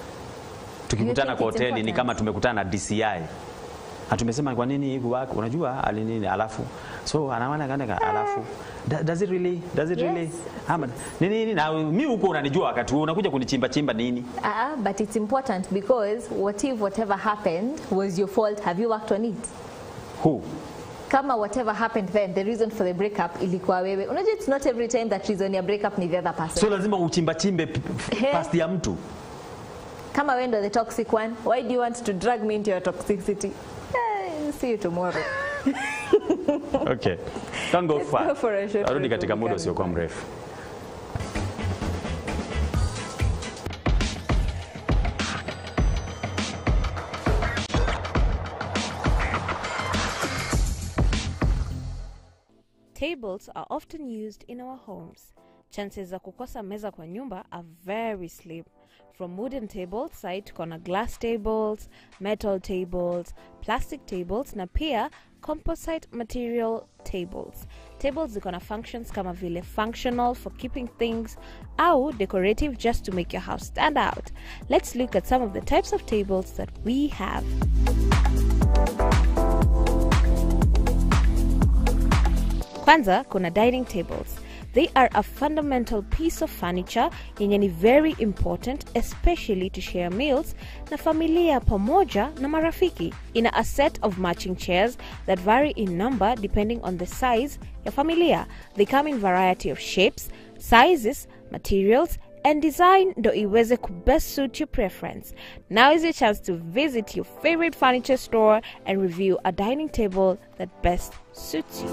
Tukikutana kwa hoteli ni kama tumekutana na DCI. Tumesema kwa nini hivi wako unajua alinini alafu so anawana ganda alafu does it really ama nini na mimi huko unanijua wakati unakuja kunichimba nini but it's important because what if whatever happened was your fault, have you worked on it? Who? Kama whatever happened then the reason for the breakup ilikuwa wewe, unajua it's not every time that reason ya breakup ni the other person, so lazima uchimbe past ya mtu. Kama wewe ndo the toxic one, why do you want to drag me into your toxicity? See you tomorrow. Okay. Don't go far. Go for a short. Arudi katika muda usiokuwa mrefu. Tables are often used in our homes. Chances za kukosa meza kwa nyumba are very slim. From wooden tables, side kuna glass tables, metal tables, plastic tables na pia composite material tables. Tables ziko na functions kama vile functional for keeping things au decorative just to make your house stand out. Let's look at some of the types of tables that we have. Kwanza kuna dining tables. They are a fundamental piece of furniture yenye ni very important, especially to share meals na familia pamoja na marafiki. Ina a set of matching chairs that vary in number depending on the size ya familia. They come in variety of shapes, sizes, materials, and design ndo iweze ku best suit your preference. Now is your chance to visit your favorite furniture store and review a dining table that best suits you.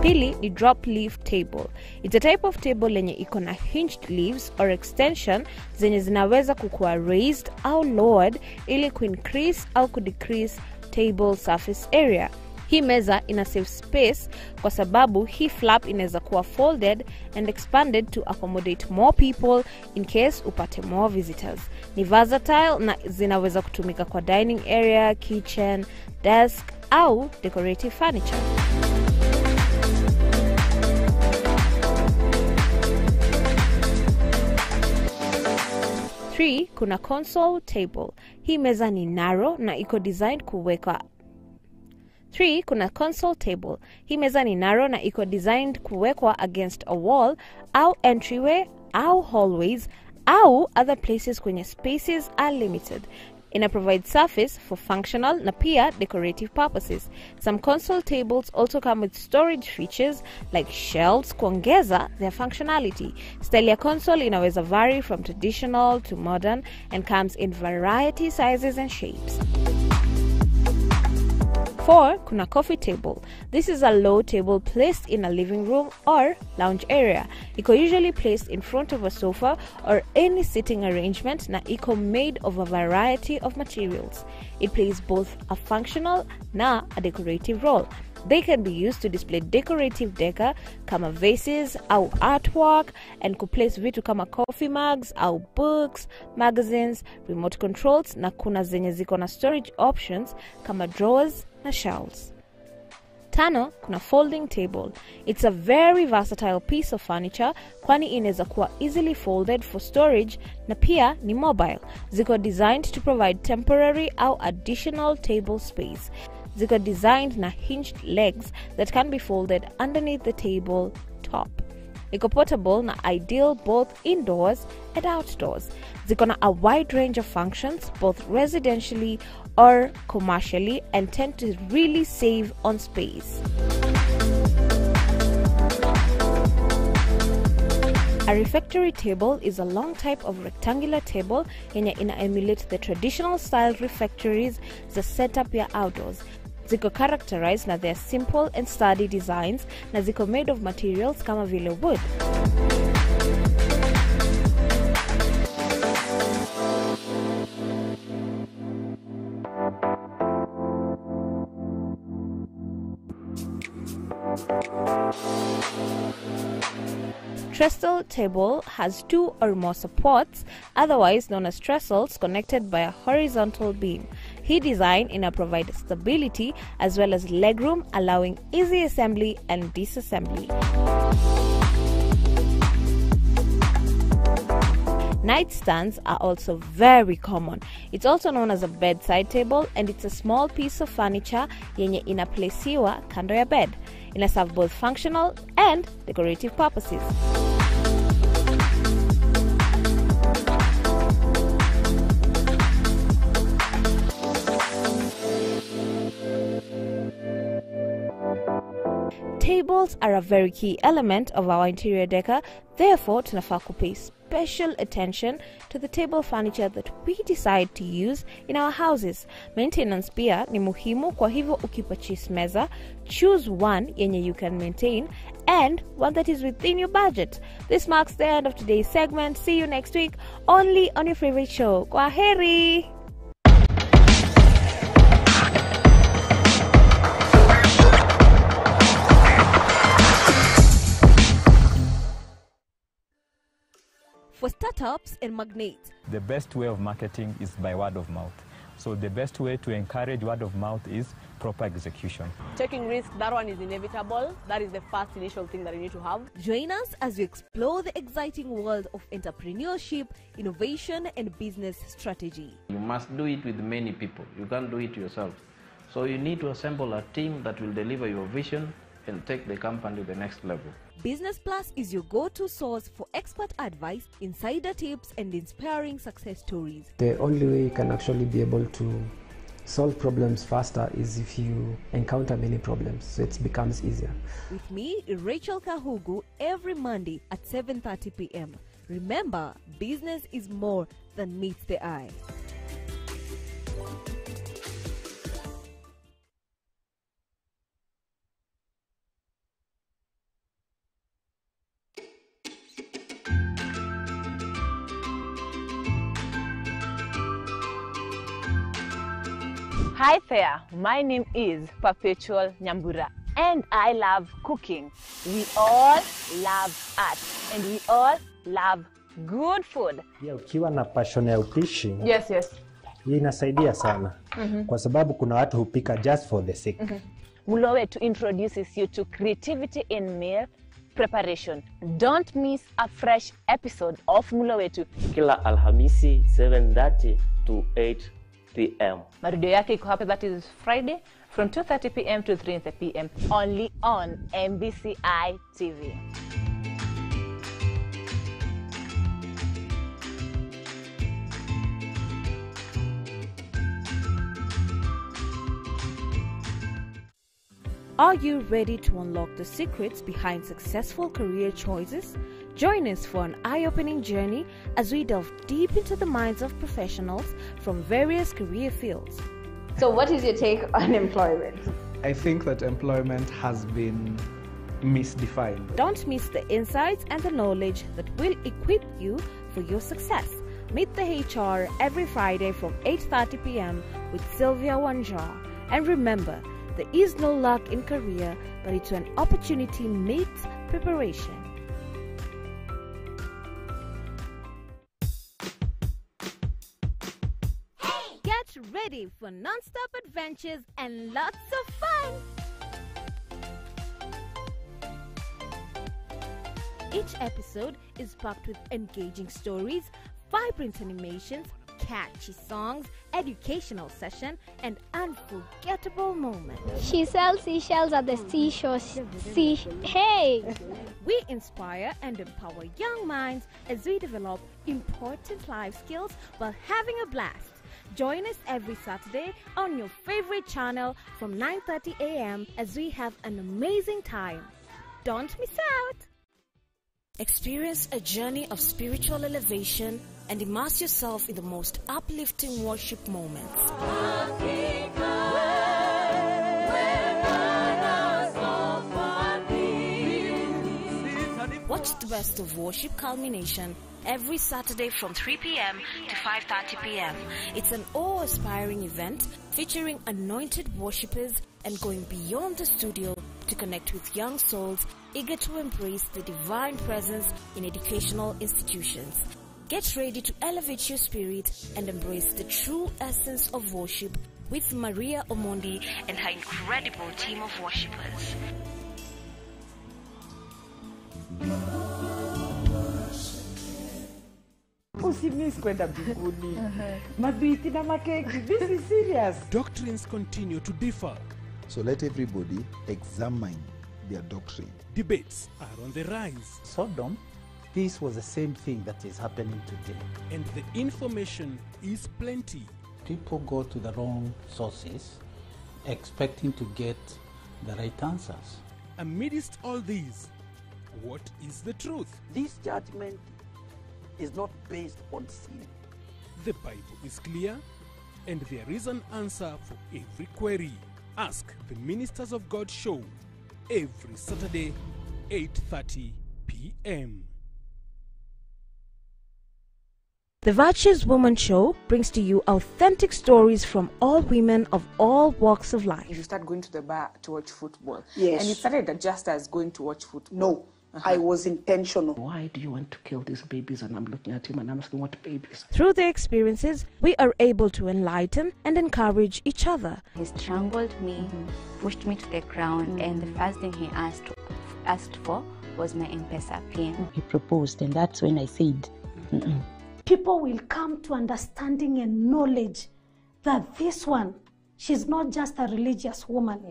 Pili ni drop leaf table. It's a type of table lenye iko na hinged leaves or extension zenye zinaweza kukua raised au lowered ili ku-increase au ku-decrease table surface area. Hii meza ina save space kwa sababu hii flap inaweza kuwa folded and expanded to accommodate more people in case upate more visitors. Ni versatile na zinaweza kutumika kwa dining area, kitchen, desk au decorative furniture. Kuna console table. Hii meza ni narrow na iko designed kuwekwa. Kuna console table. Hii meza ni narrow na iko designed kuwekwa against a wall au entryway au hallways au other places kwenye spaces are limited. Ina provide surface for functional na pia decorative purposes. Some console tables also come with storage features like shelves kuongeza their functionality. Style ya console inaweza vary from traditional to modern and comes in variety sizes and shapes. 4. Kuna coffee table. This is a low table placed in a living room or lounge area. Iko usually placed in front of a sofa or any sitting arrangement na iko made of a variety of materials. It plays both a functional na a decorative role. They can be used to display decorative decor kama vases au artwork and kuplace vitu kama coffee mugs au books, magazines, remote controls na kuna zenye ziko na storage options kama drawers na shelves. 5. Kuna folding table. It's a very versatile piece of furniture kwani inaweza kuwa easily folded for storage na pia ni mobile. Ziko designed to provide temporary au additional table space. Ziko designed na hinged legs that can be folded underneath the table top. Iko portable na ideal both indoors and outdoors. Ziko na a wide range of functions both residentially or commercially and tend to really save on space. A refectory table is a long type of rectangular table yenye ina emulate the traditional style refectories za setup ya outdoors. Ziko characterized na their simple and sturdy designs na ziko made of materials kama vile wood. Trestle table has 2 or more supports, otherwise known as trestles, connected by a horizontal beam. He design provides stability as well as legroom, allowing easy assembly and disassembly. Nightstands are also very common. It's also known as a bedside table, and it's a small piece of furniture yenye inaplesiwa kando ya bed. Ina serve both functional and decorative purposes. Tables are a very key element of our interior decor, therefore tunafaa kupay special attention to the table furniture that we decide to use in our houses. Maintenance pia ni muhimu, kwa hivyo ukipurchase meza, choose one yenye you can maintain and one that is within your budget. This marks the end of today's segment. See you next week only on your favorite show. Kwaheri! For startups and magnates, the best way of marketing is by word of mouth. So the best way to encourage word of mouth is proper execution. Taking risks, that one is inevitable. That is the first initial thing that you need to have. Join us as we explore the exciting world of entrepreneurship, innovation, and business strategy. You must do it with many people. You can't do it yourself. So you need to assemble a team that will deliver your vision and take the company to the next level. Business Plus is your go-to source for expert advice, insider tips, and inspiring success stories. The only way you can actually be able to solve problems faster is if you encounter many problems, so it becomes easier. With me, Rachel Kahugu, every Monday at 7:30 p.m. Remember, business is more than meets the eye. Hi there, my name is Perpetual Nyambura and I love cooking. We all love art and we all love good food. Yeah, ukiwa na passion ya upishi. Yes. Hii inasaidia sana. Kwa sababu kuna watu hupika just for the sake. Mulo Wetu introduces you to creativity in meal preparation. Don't miss a fresh episode of Mulo Wetu. Kila Alhamisi 7:30 to 8 p.m. Marudio yake iko hapa, that is Friday from 2:30 p.m. to 3:30 p.m. only on MBCI TV. Are you ready to unlock the secrets behind successful career choices? Join us for an eye-opening journey as we delve deep into the minds of professionals from various career fields. So what is your take on employment? I think that employment has been misdefined. Don't miss the insights and the knowledge that will equip you for your success. Meet the HR every Friday from 8:30 p.m. with Sylvia Wanjar. And remember, there is no luck in career, but it's when opportunity meets preparation. Get ready for non-stop adventures and lots of fun! Each episode is packed with engaging stories, vibrant animations, catchy songs, educational session, and unforgettable moments. She sells seashells at the seashore. Hey! We inspire and empower young minds as we develop important life skills while having a blast. Join us every Saturday on your favorite channel from 9:30 a.m. as we have an amazing time. Don't miss out! Experience a journey of spiritual elevation and immerse yourself in the most uplifting worship moments. Watch the best of worship culmination every Saturday from 3 p.m. to 5:30 p.m. It's an awe-inspiring event featuring anointed worshipers and going beyond the studio to connect with young souls eager to embrace the divine presence in educational institutions. Get ready to elevate your spirit and embrace the true essence of worship with Maria Omondi and her incredible team of worshippers. Usimiss kwenda mbinguni. Mabiti na makeki. This is serious. Doctrines continue to differ. So let everybody examine their doctrine. Debates are on the rise. Sodom, this was the same thing that is happening today. And the information is plenty. People go to the wrong sources expecting to get the right answers. Amidst all these, what is the truth? This judgment is not based on sin. The Bible is clear, and there is an answer for every query. Ask the Ministers of God show every Saturday, 8:30 p.m. The Virtuous Woman Show brings to you authentic stories from all women of all walks of life. You start going to the bar to watch football. Yes. And you started just as going to watch football. No. I was intentional. Why do you want to kill these babies? And I'm looking at him and I'm asking, what babies? Through their experiences, we are able to enlighten and encourage each other. He strangled me, pushed me to the ground, and the first thing he asked for was my M-Pesa PIN. He proposed, and that's when I said, people will come to understanding and knowledge that this one, she's not just a religious woman.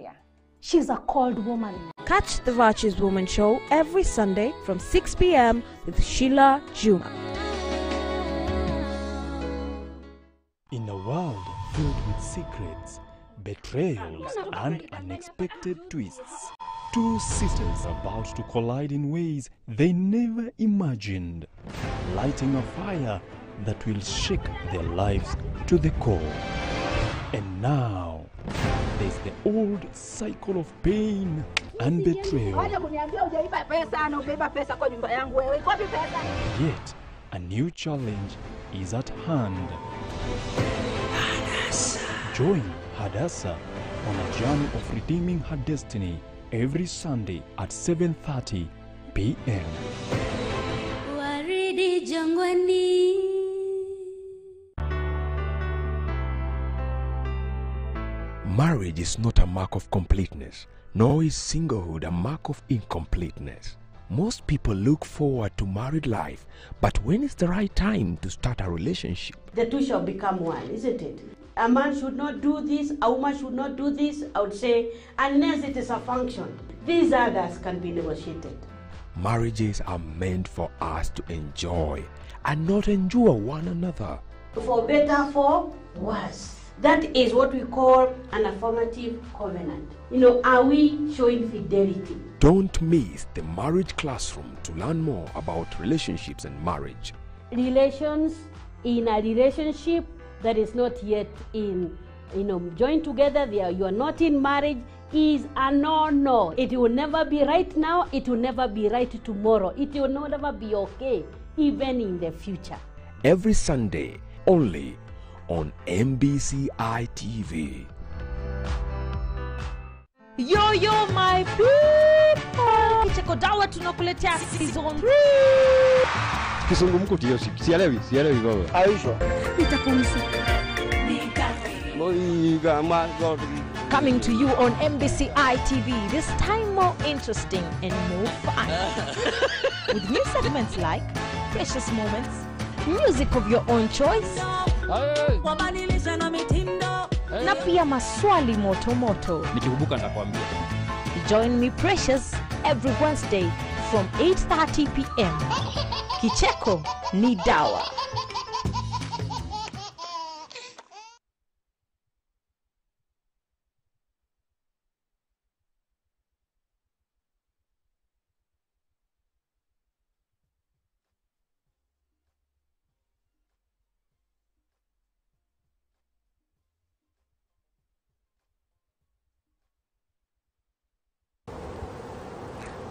She's a called woman. Catch the Virtuous Woman Show every Sunday from 6 p.m. with Sheila Juma. In a world filled with secrets, betrayals, and unexpected twists, two sisters about to collide in ways they never imagined, lighting a fire that will shake their lives to the core. And now, there's the old cycle of pain and betrayal. Yet, a new challenge is at hand. Join Hadassah on a journey of redeeming her destiny every Sunday at 7:30 p.m. Marriage is not a mark of completeness, nor is singlehood a mark of incompleteness. Most people look forward to married life, but when is the right time to start a relationship? The two shall become one, isn't it? A man should not do this, a woman should not do this, I would say, unless it is a function. These others can be negotiated. Marriages are meant for us to enjoy and not endure one another. For better, for worse. That is what we call an affirmative covenant. Are we showing fidelity? Don't miss the Marriage Classroom to learn more about relationships and marriage. Relations in a relationship that is not yet in, joined together, you are not in marriage, is a no. It will never be right now, it will never be right tomorrow. It will never be okay, even in the future. Every Sunday, only on MBCI TV. Yo my people, Kicheko Dawa tunakuletea season 3. Kizungumkuti hiyo sielewi baba. Aisha. Nitapumzika. Coming to you on MBCI TV, this time more interesting and more fun. With new segments like Precious Moments, music of your own choice, na pia maswali moto. Nikikumbuka nitakwambia. Join me Precious every Wednesday from 8:30 p.m. Kicheko ni dawa.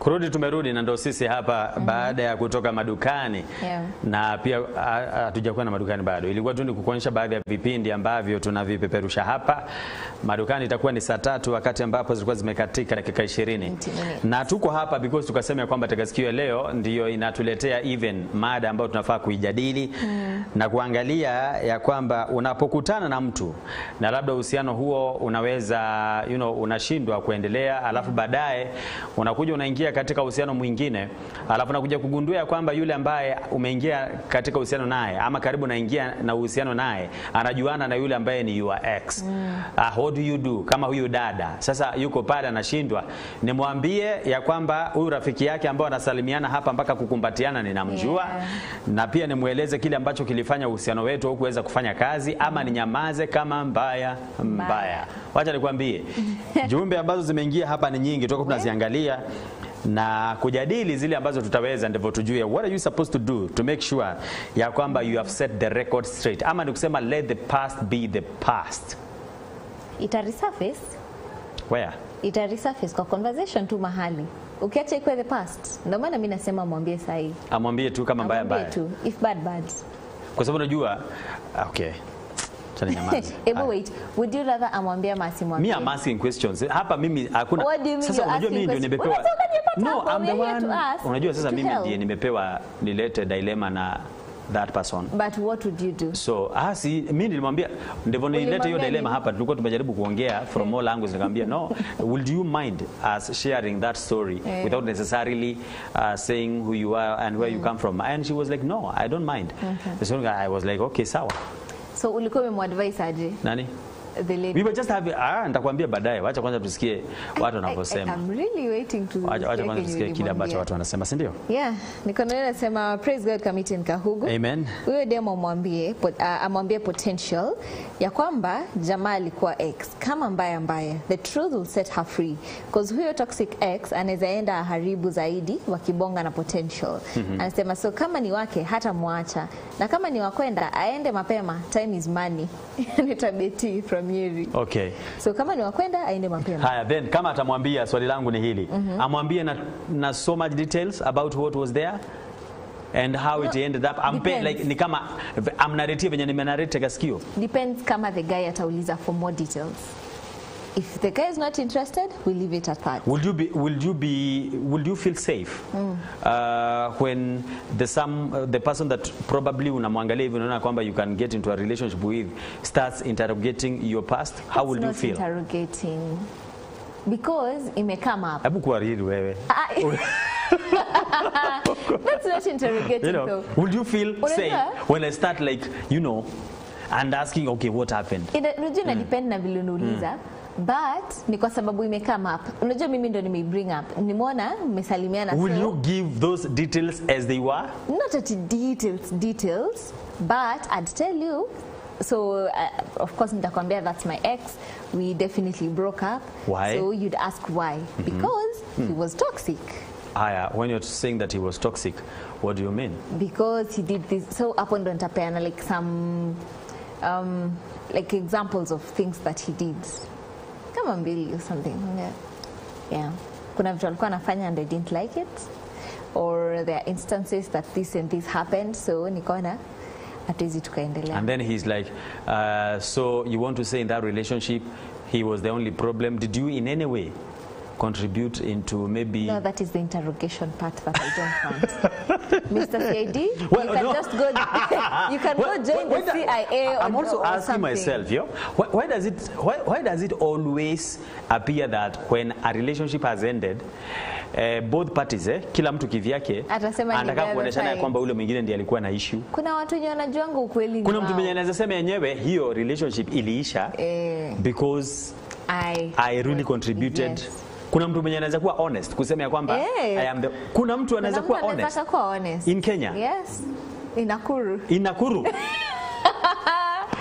Kurudi tumerudi na ndo sisi hapa baada ya kutoka madukani. Na pia hatujakuwa na madukani bado. Ilikuwa tu ni kukuonyesha baadhi ya vipindi ambavyo tunavipeperusha hapa. Madukani itakuwa ni saa 3 wakati ambapo zilikuwa zimekatika dakika 20. Na tuko hapa because tukasema kwamba Tegasikio leo ndiyo inatuletea even mada ambayo tunafaa kuijadili na kuangalia ya kwamba unapokutana na mtu na labda uhusiano huo unaweza unashindwa kuendelea, alafu baadaye unakuja unaingia katika uhusiano mwingine, alafu unakuja kugundua ya kwamba yule ambaye umeingia katika uhusiano naye ama karibu naingia na uhusiano naye anajuana na yule ambaye ni your ex. What do you do kama huyu dada sasa yuko pale anashindwa? Nimwambie ya kwamba huyu rafiki yake ambao anasalimiana hapa mpaka kukumbatiana ninamjua, na pia nimueleze kile ambacho kilifanya uhusiano wetu au kuweza kufanya kazi, ama ninyamaze kama mbaya. Wacha nikwambie jumbe ambazo zimeingia hapa ni nyingi, toka tunaziangalia na kujadili zile ambazo tutaweza, ndivyo tujue what are you supposed to do to make sure ya kwamba you have set the record straight, ama ni kusema let the past be the past. Ita resurface where? Ita resurface kwa conversation tu mahali. Ukiacha iko the past, ndio maana mimi nasema mwambie sahi. Amwambie tu kama mbaya. If bad. Kwa sababu unajua okay. Wait, would you rather amwambie ama asimwambie? Me I'm asking questions. Hapa mimi hakuna. Sasa unajua mimi ndio nimepewa. No, I'm the one. Unajua sasa mimi ndiye nimepewa nilete dilemma na that person. But what would you do? So, mimi nilimwambia ndivyo nilete hiyo dilemma hapa. Tulikuwa tumejaribu kuongea from all angles, nikamwambia no, would you mind us sharing that story without necessarily saying who you are and where you come from? And she was like no, I don't mind. So I was like okay, sawa. So ulikuwa umemwadvise aje? Nani? The lady. We were just having nitakwambia baadaye. Wacha kwanza tusikie watu wanavyosema. I'm really waiting to wacha kwanza tusikie kile ambacho watu wanasema, si ndio? Yeah, niko nasema praise God committee Kahugu. Amen. Huyo demo amwambie potential ya kwamba jamaa alikuwa ex kama mbaya. The truth will set her free because huyo toxic ex anaweza enda haribu zaidi wakibonga na potential. Anasema so kama ni wake hata muacha, na kama ni wakwenda aende mapema, time is money. Nitabeti from Nyeri. Okay. So kama ni wakwenda aende mapema. Haya, then kama atamwambia, swali langu ni hili. Amwambie na so much details about what was there and how it ended up. Like ni kama narrative venye nimenarrate Tegasikio. Depends kama the guy atauliza for more details. If the guy is not interested, we leave it at that. Would you feel safe when the person that probably unamwangalia hivi unaona kwamba you can get into a relationship with starts interrogating your past? How would you feel? Interrogating because imekama up. Hebu kuariri wewe. That's not interrogating though. Would you feel safe when I start and asking okay what happened? Unajua depend na vile unauliza. But ni kwa sababu imekama up. Unajua mimi ndo bring up. Nimeona mmesalimiana. Will you give those details as they were? Not at details, but I'd tell you. So of course nitakwambia that's my ex. We definitely broke up. Why? So you'd ask why? Because he was toxic. When you're saying that he was toxic, what do you mean? Because he did this. So hapo ndo nitapeana like some like examples of things that he did. Kama mbili or something. Yeah. Kuna vitu alikuwa anafanya and I didn't like it, or there are instances that this and this happened, so nikaona hatuwezi tukaendelea. And then he's like so you want to say in that relationship he was the only problem? Did you in any way contribute into maybe... No, that is the interrogation part that I don't want. Mr. CID, you can go join the CIA or I'm also asking something. myself, why does it always appear that when a relationship has ended, both parties kila mtu kivyake anataka kuoneshana kwamba ule mwingine ndiye alikuwa na issue? Kuna watu wenye wanajuanga ukweli. Kuna mtu mwenye anaweza sema yenyewe hiyo relationship iliisha because I really contributed. Yes. Kuna mtu mwenye anaweza kuwa honest kusema ya kwamba kuna mtu anaweza kuwa honest in Kenya. Yes. In Nakuru.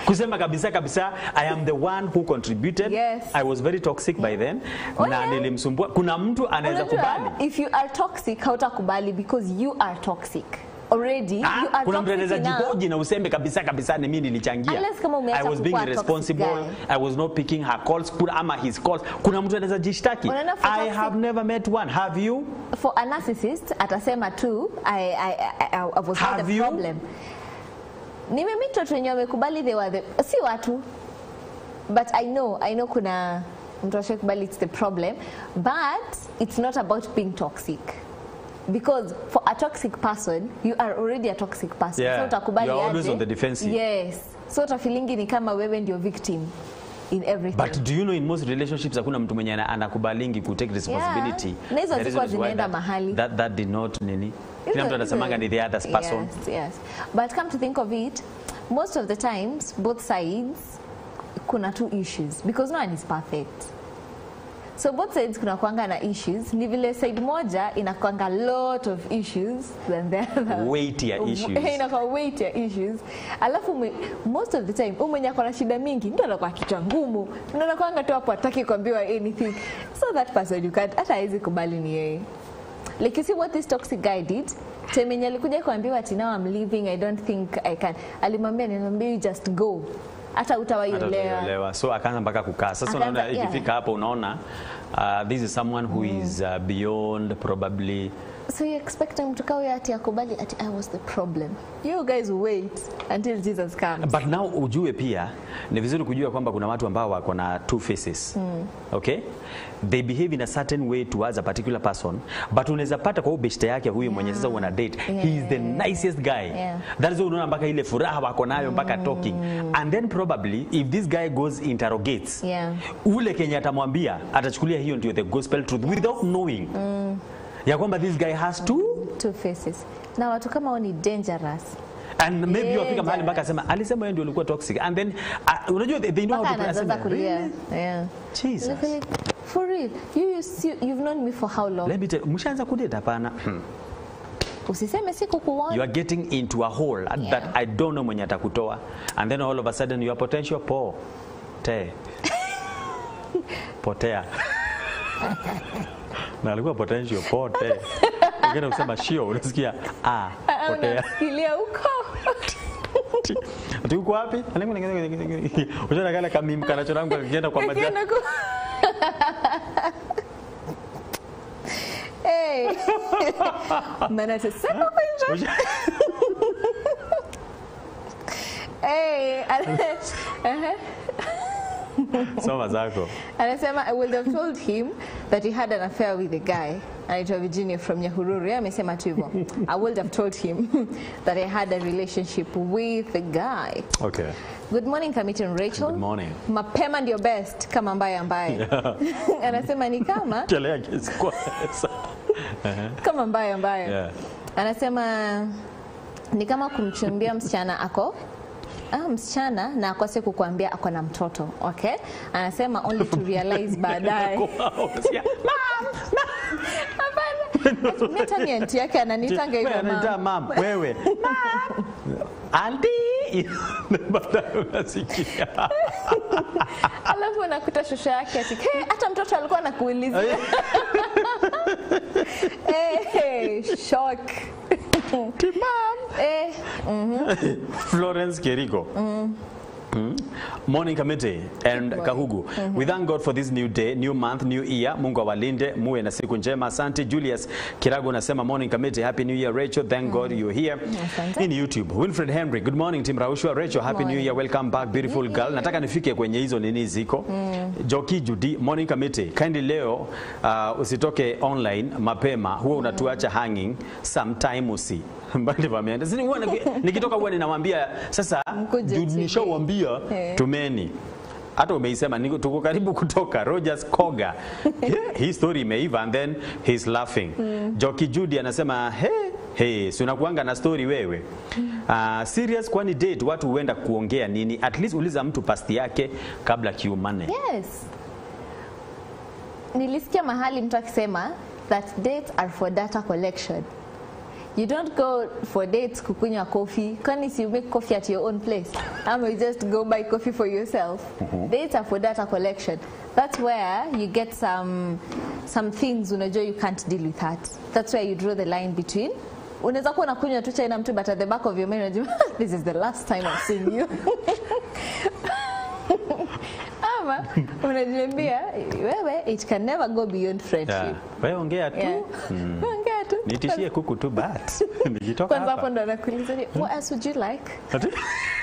Kusema kabisa I am the one who contributed. Yes. I was very toxic by then. Na nilimsumbua. Kuna mtu anaweza kubali. If you are toxic hautakubali because you are toxic. already you are kuna mtu anaweza toxic enough. jikoji na useme kabisa ni mimi nilichangia. Unless kama umeacha I was being kukuwa irresponsible. toxic guy. I was not picking her calls ama his calls. Kuna mtu anaweza jishtaki. I have never met one. Have you? For a narcissist atasema tu I was not the problem. Nimemit watu wenye wamekubali they were the si watu, but I know kuna mtu ashakubali it's the problem, but it's not about being toxic. Because for a toxic person, you are already a toxic person. Yeah. So utakubali you're always aje. on the defensive. Yes. So utafilingi ni kama wewe ndio victim in everything. But do you know in most relationships hakuna mtu mwenye anakubalingi ku take responsibility. Na hizo zilikuwa zinaenda mahali. That did not nini. Kila mtu anasemanga ni the other person. Yes. But come to think of it, most of the times both sides kuna two issues because no one is perfect. So both sides kuna kuanga na issues. Ni vile side moja inakuanga lot of issues than the other. Weightier issues. Inakuwa weightier issues. Alafu most of the time mwenye akona shida mingi ndio anakuwa kichwa ngumu. Ndio anakuanga tu hapo hataki kuambiwa anything. So that person you can't hata hizi kubali ni yeye. Like you see what this toxic guy did? Temenye alikuja kuambiwa ati now I'm leaving, I don't think I can. Alimwambia you just go. Hata utawaelewa. So akaanza mpaka kukaa. Sasa unaona ikifika hapo unaona this is someone who is beyond probably. So you expect him to kawe ati akubali ati I was the problem. You guys wait until Jesus comes. But now ujue pia ni vizuri kujua kwamba kuna watu ambao wako na two faces. Okay? They behave in a certain way towards a particular person, but unaweza pata kwa ubeshte yake huyu mwenye sasa una date. He is the nicest guy. That is why unaona mpaka ile furaha wako nayo mpaka talking. And then probably if this guy goes interrogates, ule Kenya atamwambia atachukulia hiyo ndio the gospel truth without knowing. Ya kwamba this guy has two faces. Na watu kama wao ni dangerous. And maybe you fika mahali mpaka asema alisema yeye ndio alikuwa toxic and then unajua they know how to present. Yeah. Jesus. For real. You've known me for how long? Let me tell you, mshaanza kudate hapana. Usiseme siku kuona. You are getting into a hole that I don't know mwenye atakutoa and then all of a sudden your potential potea. Na alikuwa potential pote. Ungena kusema shio unasikia potea. Unasikia huko. Ati uko wapi? Unajua kale kama mkanacho rangu akienda kwa majani. Hey. Maana sasa kuinja. Hey. Soma zako. Anasema I would have told him that he had an affair with a guy. Anaitwa Virginia from Nyahururu. Amesema tu hivyo. I would have told him that I had a relationship with a guy. Okay. Good morning Kamiti and Rachel. Good morning. Mapema ndio best kama mbaya. Anasema ni kama kelea kesi kwa sasa. Kama mbaya. Yeah. Anasema ni kama kumchumbia msichana na akose kukuambia ako na mtoto. Okay? Anasema only to realize baadaye. Hapana. Meta ni auntie yake ananitanga hivyo mama. Ananiita mama wewe. Auntie. Baadaye unasikia. Alafu unakuta shosho yake ati hata mtoto alikuwa anakuuliza. Shock. Florence Keriko. Morning Committee and Kahugu. We thank God for this new day, new month, new year. Mungu awalinde, muwe na siku njema. Asante. Julius Kirago nasema morning Committee, happy new year Rachel. Thank God you're here. In YouTube. Winfred Henry, good morning Team Raushwa. Rachel, happy new year. Welcome back beautiful girl. Nataka nifike kwenye hizo nini ziko. Joki Judy, morning Committee. Kindly leo usitoke online mapema. Huwa unatuacha hanging sometime usi. Mbali vameenda. Sisi huwa nikitoka huwa ninamwambia sasa nishauambia tumeni. Hata umeisema tuko karibu kutoka Rogers Koga. Hii story imeiva and then he's laughing. Joki Judy anasema hey, si unakuanga na story wewe. Serious kwani date watu huenda kuongea nini? At least uliza mtu past yake kabla kiumane. Yes. Nilisikia mahali mtu akisema that dates are for data collection. You don't go for dates kukunywa coffee. Can't you make coffee at your own place? You just go buy coffee for yourself. Dates are for data collection. That's where you get some things unajua you can't deal with that. That's where you draw the line between unaweza kuwa unakunywa tu chai na mtu but at the back of your mind unajua this is the last time I've seen you. Ama unajiambia wewe it can never go beyond friendship. Wewe ongea tu. Ongea tu. Nitishie kuku tu but nikitoka hapa. Kwanza hapo ndo anakuuliza what else would you like?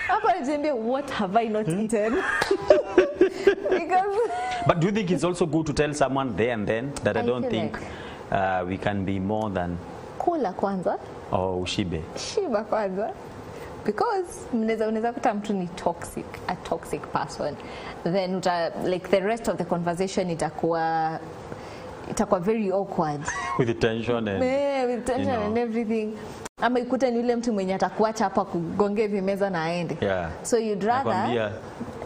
Hapo anajiambia what have I not eaten? Because but do you think it's also good to tell someone there and then that I don't think we can be more than kula kwanza? Oh, ushibe. Shiba kwanza. Because unaweza kuta mtu ni a toxic person. Then like the rest of the conversation itakuwa very awkward. With the tension and with tension and everything. Ama ikute ni yule mtu mwenye atakuacha hapa kugonge vimeza na aende. Yeah. So you'd rather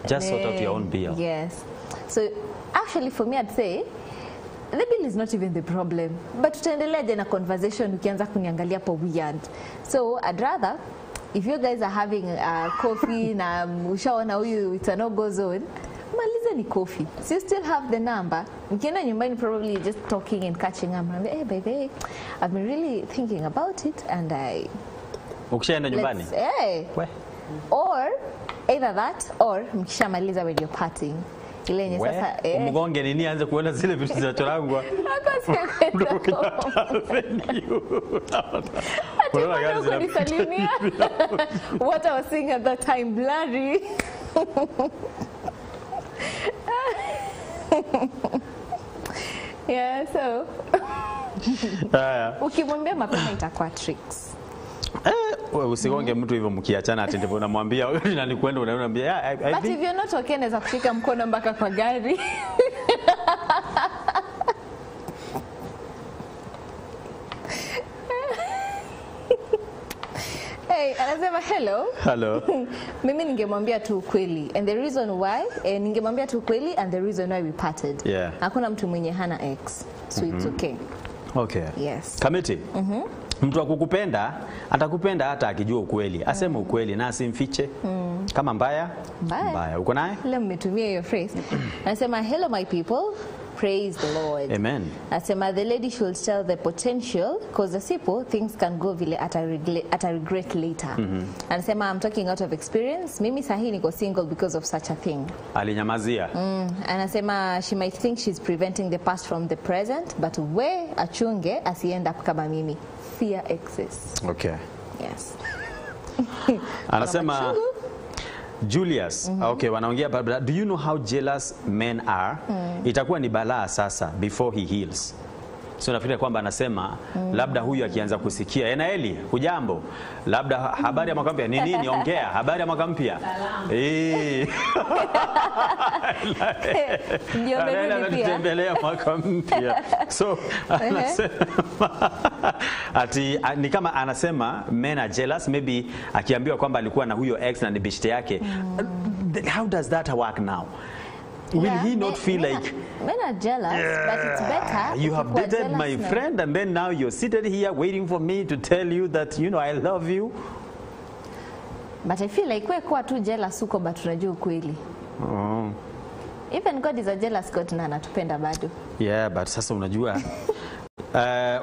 just sort out your own bill. Yes. So actually for me I'd say the bill is not even the problem. But tutaendelea na conversation ukianza kuniangalia po weird. So I'd rather if you guys are having coffee na ushaona huyu it's a no-go zone, maliza ni coffee. So you still have the number. Mkienda nyumbani probably just talking and catching up. Hey, by the way, I've been really thinking about it and ukishaenda nyumbani? Or either that or mkishamaliza when you're partying. Ile yenye sasa umgonge nini aanze kuona zile vitu zinachorangwa. What I was saying at that time blurry. Yeah, so ukimwambia mapema itakuwa tricks. Usigonge mtu hivyo mkiachana ati ndivyo unamwambia na ni kwenda unamwambia but if you're not okay naweza kushika mkono mpaka kwa gari. Hey, anasema hello. Mimi ningemwambia tu ukweli and the reason why ningemwambia tu ukweli and the reason why we parted. Hakuna mtu mwenye hana ex. So it's okay. Okay. Yes. Kamiti. Mtu akukupenda atakupenda hata akijua ukweli. Aseme ukweli na asimfiche. Kama mbaya. Uko naye? Leo mmetumia hiyo phrase. Anasema hello my people. Praise the Lord. Amen. Asema the lady should tell the potential because the simple things can go vile at a regret later. Anasema I'm talking out of experience. Mimi sahi niko single because of such a thing. Alinyamazia. Anasema she might think she's preventing the past from the present but we achunge asienda kama mimi. Fear exists. Okay. Yes. Anasema Julius, okay, wanaongea do you know how jealous men are? Itakuwa ni balaa sasa before he heals. So nafikiri kwamba anasema labda huyu akianza kusikia Enaeli, hujambo? Labda habari ya mwaka mpya ni nini? Ongea habari ya mwaka mpya. Ndio anatembelea mwaka mpya. So anasema ati ni kama anasema men are jealous, maybe akiambiwa kwamba alikuwa na huyo ex na ni bishte yake. How does that work now? Will he not feel like men are jealous, but it's better you have dated my friend and then now you're seated here waiting for me to tell you that I love you? But I feel like we're kwa tu jealous uko but tunajua ukweli. Even God is a jealous God na anatupenda bado. Yeah, but sasa unajua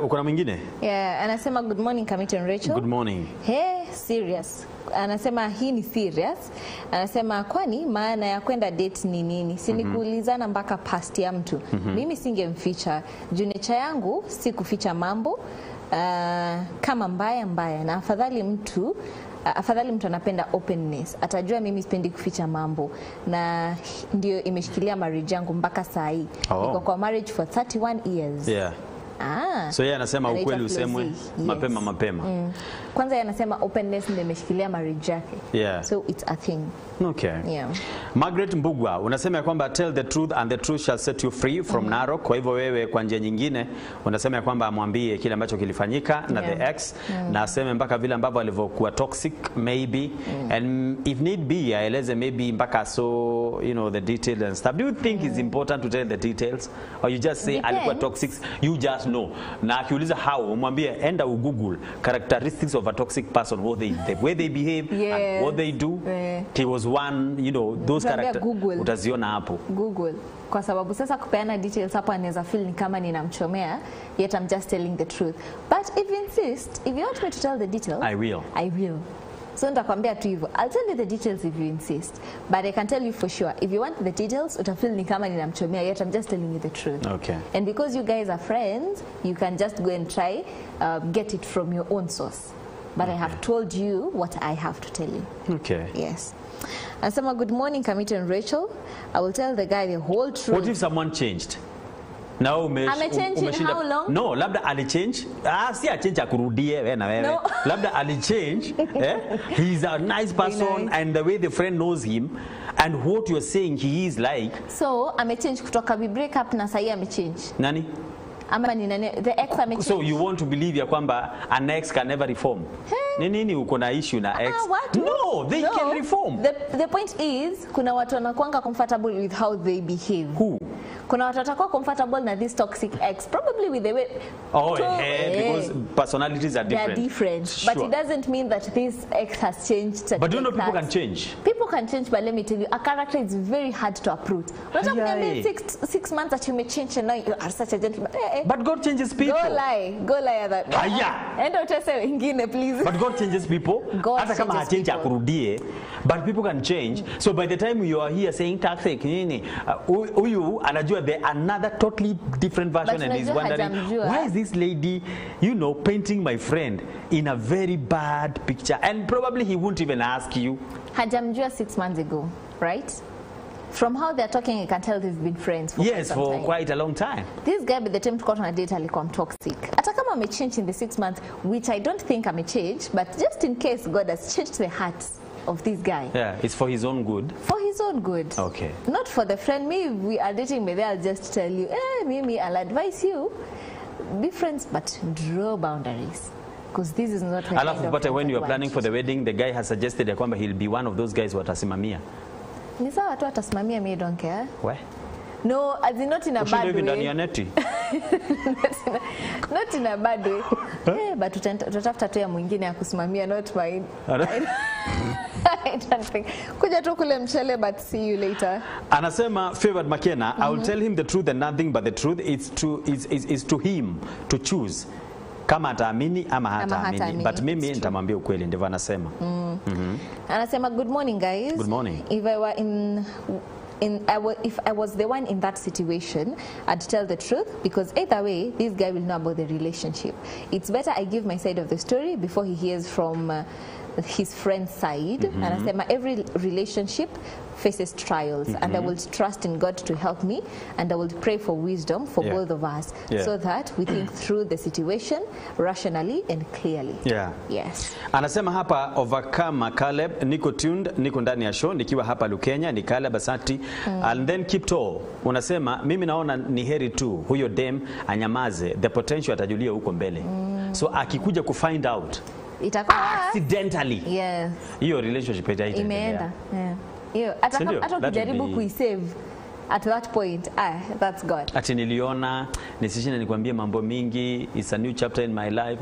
uko na mwingine? Yeah, anasema good morning Kamiti and Rachel. Good morning. Hey, serious. Anasema hii ni serious. Anasema kwani maana ya kwenda date ni nini? Si ni kuulizana mpaka past ya mtu. Mimi singemficha. Junecha yangu si kuficha mambo kama mbaya na afadhali mtu anapenda openness. Atajua mimi sipendi kuficha mambo na ndio imeshikilia marriage yangu mpaka saa hii. Niko kwa marriage for 31 years. Yeah. So yeye anasema ukweli usemwe mapema. Kwanza yeye anasema openness ndio imeshikilia marriage yake. Yeah. So it's a thing. Okay. Yeah. Margaret Mbugwa unasema kwamba tell the truth and the truth shall set you free from Narok. Kwa hivyo wewe kwa njia nyingine unasema kwamba amwambie kile ambacho kilifanyika na the ex na aseme mpaka vile ambavyo alivyokuwa toxic maybe and if need be aeleze maybe mpaka so the details and stuff. Do you think it's important to tell the details or you just say alikuwa toxic, you just know. Na akiuliza how, umwambie enda Google characteristics of a toxic person, the way they behave and what they do. He was one, you know, those characters. Utaziona hapo. Google. Kwa sababu sasa kupeana details hapo anaweza feel ni kama ninamchomea, yet I'm just telling the truth. But if you insist, if you want me to tell the details, I will. So nitakwambia tu hivyo. I'll tell you the details if you insist. But I can tell you for sure, if you want the details, utafeel ni kama ninamchomea, yet I'm just telling you the truth. Okay. And because you guys are friends, you can just go and try, get it from your own source. But I have told you what I have to tell you. Okay. Yes. Asema, good morning, Kamito and Rachel. I will tell the guy the whole truth. What if someone changed? Now amechange in how long? No, labda alichange. Si achange akurudie wewe na wewe. No. Labda alichange. He's a nice person and the way the friend knows him and what you're saying he is like. So, amechange kutoka we break up na sahi amechange. Nani? Ama ni nani? The ex amechange. So you want to believe ya kwamba an ex can never reform? Nini uko na issue na ex? What? No, they can reform. The point is, kuna watu wanakuanga comfortable with how they behave. Who? Kuna watu watakuwa comfortable na this toxic ex, probably with the way. Because personalities are different. They are different. Sure. But it doesn't mean that this ex has changed. But do you know people can change? People can change, but let me tell you, a character is very hard to uproot. But after 6 months that you may change and now you are such a gentleman. But God changes people. Go lie at that. And don't say wengine, please. But God changes people. Hata kama hachange akurudie, but people can change. So by the time you are here saying toxic, huyu anajua there another totally different version and he's wondering why is this lady, you know, painting my friend in a very bad picture, and probably he won't even ask you. Hajamjua 6 months ago, right? From how they're talking, you can tell they've been friends for quite a long time. This guy, by the time to on a date, alikuwa toxic. Hata kama amechange in the 6 months, which I don't think amechange, but just in case God has changed the hearts of this guy. Yeah, it's for his own good. For his own good. Okay. Not for the friend. Me, we are dating, maybe I'll just tell you, Mimi, I'll advise you, be friends, but draw boundaries. Because this is not the Alafu but when you are planning for the wedding, the guy has suggested ya kwamba he'll be one of those guys who atasimamia. Ni sawa tu atasimamia, me don't care. Why? No, as in not in a bad way. Ndani ya neti. Not in a bad way. But tutatafuta tu ya mwingine ya kusimamia, not mine. I don't think. Kuja tu kule mchele, but see you later. Anasema Favored Makena, I will tell him the truth and nothing but the truth. It's to him to choose. Kama ataamini ama hataamini. But mimi nitamwambia ukweli, ndivyo anasema. Anasema, good morning guys. Good morning. If I were if I was the one in that situation, I'd tell the truth, because either way, this guy will know about the relationship. It's better I give my side of the story before he hears from his friend's side. And anasema, every relationship faces trials, and I will trust in God to help me, and I will pray for wisdom for both of us, so that we think through the situation rationally and clearly. Yes. Anasema hapa, overcome Caleb, niko tuned, niko ndani ya show, nikiwa hapa Lukenya, ni Caleb Asati, and then keep tall. Unasema, mimi naona ni heri tu huyo dem anyamaze, the potential atajulia huko mbele. So akikuja kufind out accidentally, hiyo relationship imeenda. Hata ukijaribu kuisave at that point, that's God. Ati niliona nisishine nikwambie mambo mingi, it's a new chapter in my life.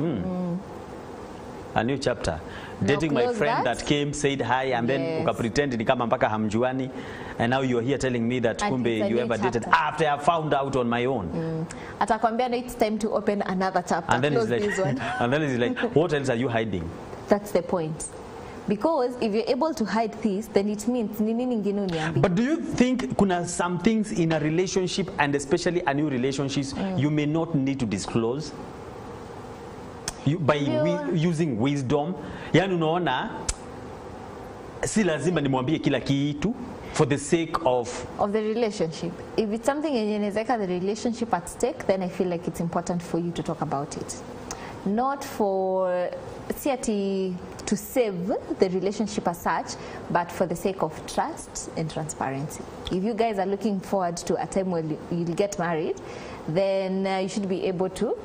A new chapter. Dating my friend that came, said hi, and then uka pretend ni kama mpaka hamjuani, and now you're here telling me that kumbe you ever dated after I found out on my own. Atakwambia no, it's time to open another chapter. And then it's like, and then it's like, what else are you hiding? That's the point. Because if you're able to hide this, then it means nini nyingine uniambi. But do you think kuna some things in a relationship, and especially a new relationship, you may not need to disclose? By using wisdom. Yani unaona, si lazima nimwambie kila kitu for the sake of the relationship. If it's something inawezeka the relationship at stake, then I feel like it's important for you to talk about it. Not for to save the relationship as such, but for the sake of trust and transparency. If you guys are looking forward to a time when you'll get married, then you should be able to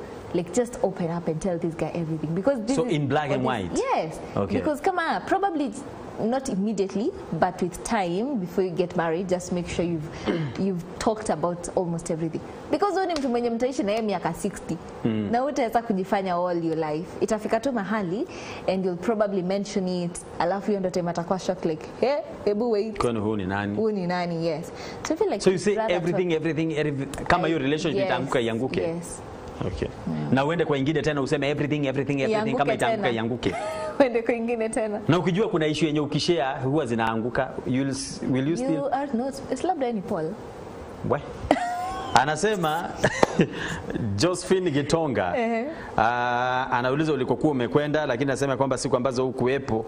just open up and tell this guy everything, because this in black and white. Yes. Okay. Because probably not immediately, but with time, before you get married, just make sure you've talked about almost everything. Because wewe ni mtu mwenye mtaishi na yeye miaka 60, na utaweza kujifanya all your life. Itafika tu mahali, and you'll probably mention it, alafu hiyo ndio time atakuwa shocked like, hey, hebu wait. Kwani huyu ni nani? Huyu ni nani, yes. So I feel like, so you say everything, kama hiyo relationship itaanguka ianguke. Yes. Okay. Na uende kwa ingine tena useme everything kama itaanguka ianguke. Uende kwa ingine tena. Na ukijua kuna issue yenye ukishare huwa zinaanguka, will you still? You are not. It's labda ni Paul. What? Anasema Josephine Gitonga anauliza ulikokuwa umekwenda, lakini anasema kwamba siku ambazo hukuwepo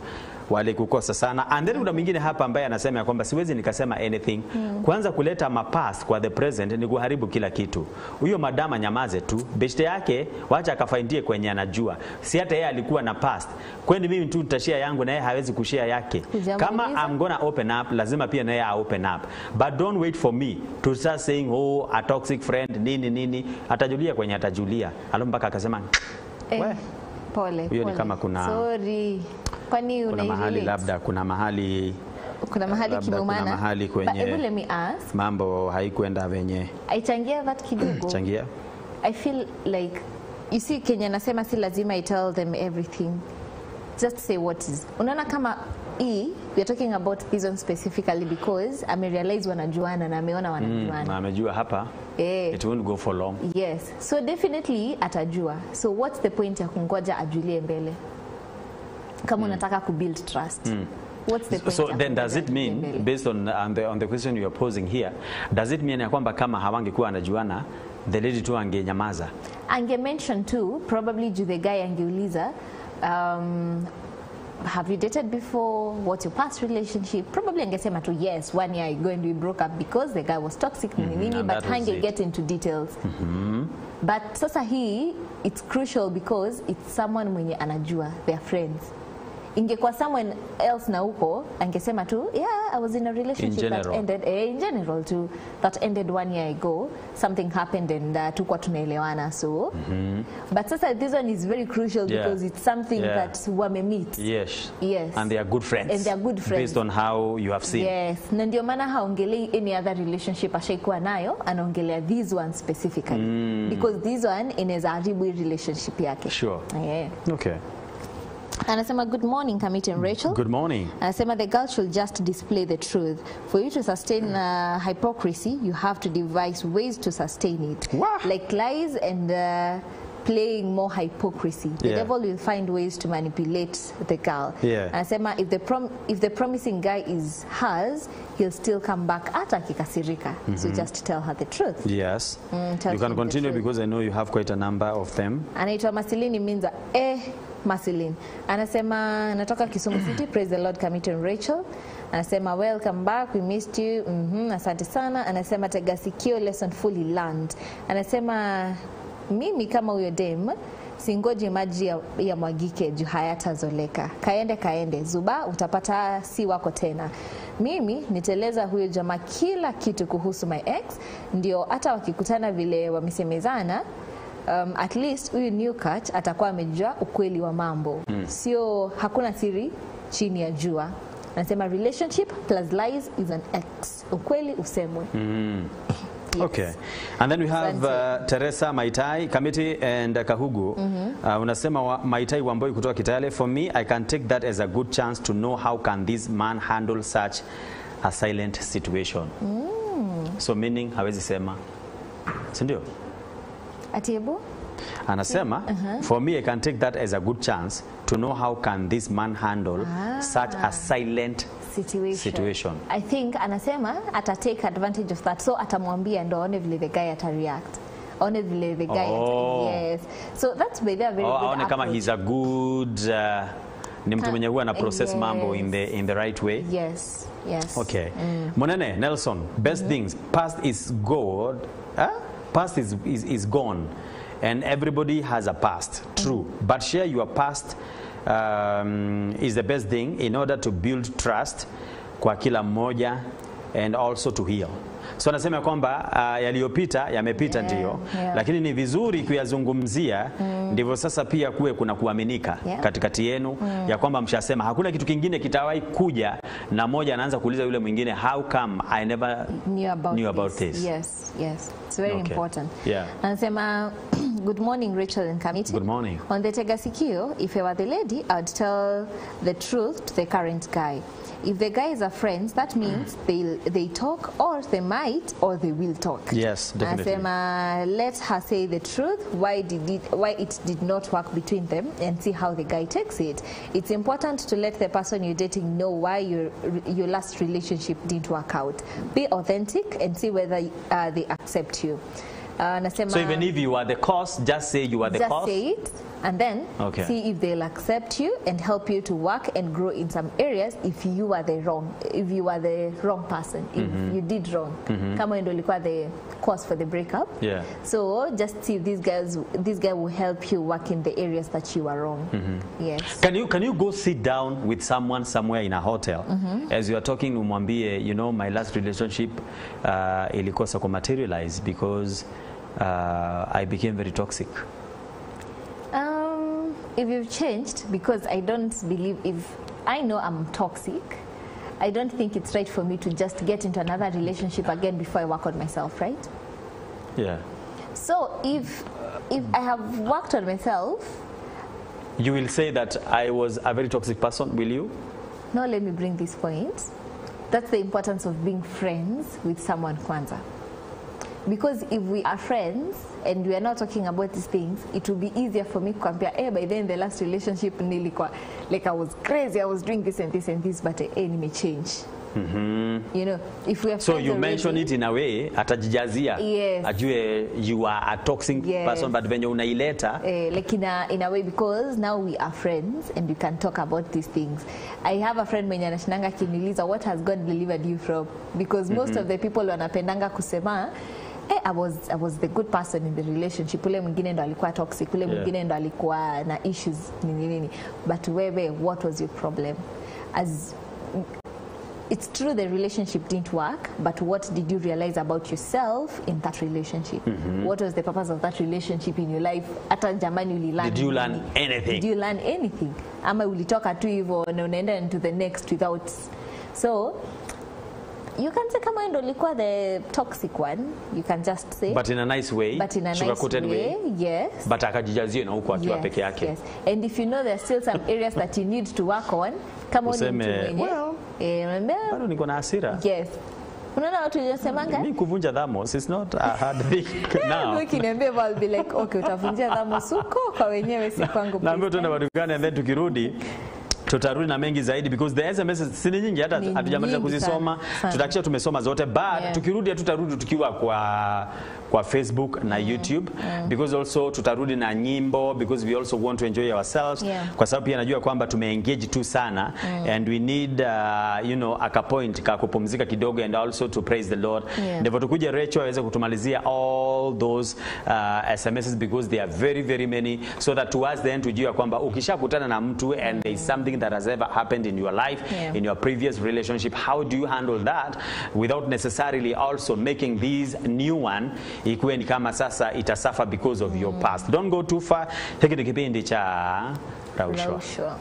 walikukosa sana. And then kuna mwingine hapa ambaye anasema kwamba siwezi nikasema anything. Kwanza kuleta mapast kwa the present ni kuharibu kila kitu. Huyo madama nyamaze tu. Beshte yake wacha akafaindie kwenye anajua. Si hata yeye alikuwa na past. Kwani mimi tu nitashare yangu na yeye hawezi kushare yake. Kama I'm gonna open up, lazima pia na yeye open up. But don't wait for me to start saying oh a toxic friend nini. Atajulia kwenye atajulia. Alafu mpaka akasema pole. Hiyo ni kama kuna sorry. Kwani kuna mahali labda kuna mahali kimeumana. Kuna mahali kwenye let me ask. Mambo haikuenda venye. Aichangia that kidogo. Changia. I feel like you see Kenya nasema si lazima I tell them everything. Just say what is. Unaona kama we are talking about this one specifically because amerealize wanajuana na ameona wanajuana. Na amejua hapa. It won't go for long. Yes. So definitely atajua. So what's the point ya kungoja ajulie mbele? Kama unataka ku build trust. What's the point? So then does it mean, based on the question you are posing here, does it mean ya kwamba kama hawangekuwa anajuana, the lady tu angenyamaza? Ange mention too, probably the guy angeuliza, have you dated before? What's your past relationship? Probably angesema tu yes, 1 year ago and we broke up because the guy was toxic, but hange get into details. But sasa hii, it's crucial because it's someone mwenye anajua, they're friends. Ingekuwa someone else na huko angesema tu I was in a relationship that ended in general too, that ended 1 year ago, something happened and tukwa tunaelewana so but sasa this one is very crucial because it's something that wame meet. Yes. And they are good friends based on how you have seen. Yes. Na ndio maana haongelei any other relationship ashaikuwa nayo, anaongelea this one specifically because this one inaweza haribu relationship yake. Sure. Okay. Anasema good morning Kamiti and Rachel. Good morning. Anasema the girl should just display the truth. For you to sustain hypocrisy, you have to devise ways to sustain it. What? Like lies and playing more hypocrisy. The devil will find ways to manipulate the girl. Anasema if the promising guy is hers, he'll still come back hata akikasirika. So just tell her the truth. Yes. You can continue because I know you have quite a number of them. Anaitwa Masilini Minza. Masilin. Anasema natoka Kisumu City. Praise the Lord Kamiti and Rachel. Anasema welcome back, we missed you. Asante sana. Anasema tega sikio, lesson fully learned. Anasema mimi kama huyo dem singoji maji ya mwagike juu hayatazoleka. Kaende Zuba utapata si wako tena. Mimi niteleza huyo jamaa kila kitu kuhusu my ex, ndio hata wakikutana vile wamesemezana at least huyu new catch atakuwa amejua ukweli wa mambo. Sio hakuna siri chini ya jua. Anasema relationship plus lies is an ex. Ukweli usemwe. Yes. Okay. And then we have Teresa Maitai, Kamiti and Kahugu. Unasema Maitai Wamboi kutoka Kitale. For me, I can take that as a good chance to know how can this man handle such a silent situation. So meaning hawezi sema. Sindio? Atibu? Anasema, for me I can take that as a good chance to know how can this man handle such a silent situation. I think anasema ata take advantage of that, so atamwambia ndo aone vile the guy ata react. Aone vile the guy yes. So that's very good aone kama he's a good ni mtu mwenye huwa na process mambo in the right way. Yes. Okay. Monene Nelson, best things, past is good. Past is gone and everybody has a past. True. But share your past is the best thing in order to build trust kwa kila mmoja and also to heal. So nasema kwamba yaliyopita yamepita ndio, lakini ni vizuri kuyazungumzia, ndivyo sasa pia kuwe kuna kuaminika katikati yenu ya kwamba mshasema hakuna kitu kingine kitawahi kuja na moja anaanza kuuliza yule mwingine, how come I never knew about this. Yes, yes. It's very important. Yeah. Anasema good morning Rachel and Kamiti. Good morning. On the Tegasikio, if I were the lady, I would tell the truth to the current guy. If the guys are friends, that means they talk, or they might, or they will talk. Yes, definitely. Let her say the truth, why it did not work between them, and see how the guy takes it. It's important to let the person you're dating know why your last relationship didn't work out. Be authentic and see whether they accept you. So even if you are the cause, just say you are the cause? Just say it, and then see if they'll accept you and help you to work and grow in some areas if you are the wrong person, if you did wrong. Kama ndo ilikuwa the cause for the breakup. Yeah. So just see if this guy will help you work in the areas that you are wrong. Yes. Can you go sit down with someone somewhere in a hotel as you are talking, umwambie, you know, my last relationship ilikosa ku materialize because I became very toxic. If you've changed, because I don't believe, if I know I'm toxic, I don't think it's right for me to just get into another relationship again before I work on myself, right? Yeah. So if I have worked on myself, you will say that I was a very toxic person, will you? No, let me bring this point. That's the importance of being friends with someone kwanza. Because if we are friends and we are not talking about these things, it will be easier for me to compare, by then the last relationship like I was crazy, I was doing this and this and this, but may change. You know, if we are so you already, mention it in a way atajijazia, ajue you are a toxic person, but when you unaileta like in a way, because now we are friends and you can talk about these things. I have a friend mwenye anashinanga kiniuliza, what has God delivered you from? Because most of the people wanapendanga kusema I was the good person in the relationship, ule mwingine ndo alikuwa toxic, ule mwingine ndo alikuwa na issues nini. But wewe, what was your problem? As it's true the relationship didn't work, but what did you realize about yourself in that relationship? What was the purpose of that relationship in your life? Hata jamani ulilearn. Did you learn anything? Did you learn anything? Ama ulitoka tu hivyo na unaenda into the next without. So you can say kama ndo ulikuwa the toxic one, you can just say, but in a nice way, sugar-coated way, yes, but akajijazie na huko akiwa peke yake. Yes. And if you know there's still some areas that you need to work on, kama ni mtu mwenye bado niko na hasira. Yes. Unaona watu wanasemanga mimi kuvunja thamos is not a hard thing now. Ukiniambia I'll be like, okay, utavunja thamos huko kwa wenyewe, si kwangu. Naambia tuende madukani and then tukirudi tutarudi na mengi zaidi, because the SMS si nyingi, hata hatujamaliza kuzisoma. Tutahakikisha tumesoma zote, but tukirudi tutarudi tukiwa kwa Facebook na YouTube, because also tutarudi na nyimbo, because we also want to enjoy ourselves, kwa sababu pia najua kwamba tumeengage tu sana, and we need you know aka point ka kupumzika kidogo and also to praise the Lord. Ndivyo tukuje Rachel aweze kutumalizia all those SMSs, because they are very very many, so that towards the end tujue kwamba ukishakutana na mtu and there is something that has ever happened in your life, in your previous relationship, how do you handle that without necessarily also making this new one ikuwe ni kama sasa itasuffer because of your past. Don't go too far. Hiki ni kipindi cha Raushwa.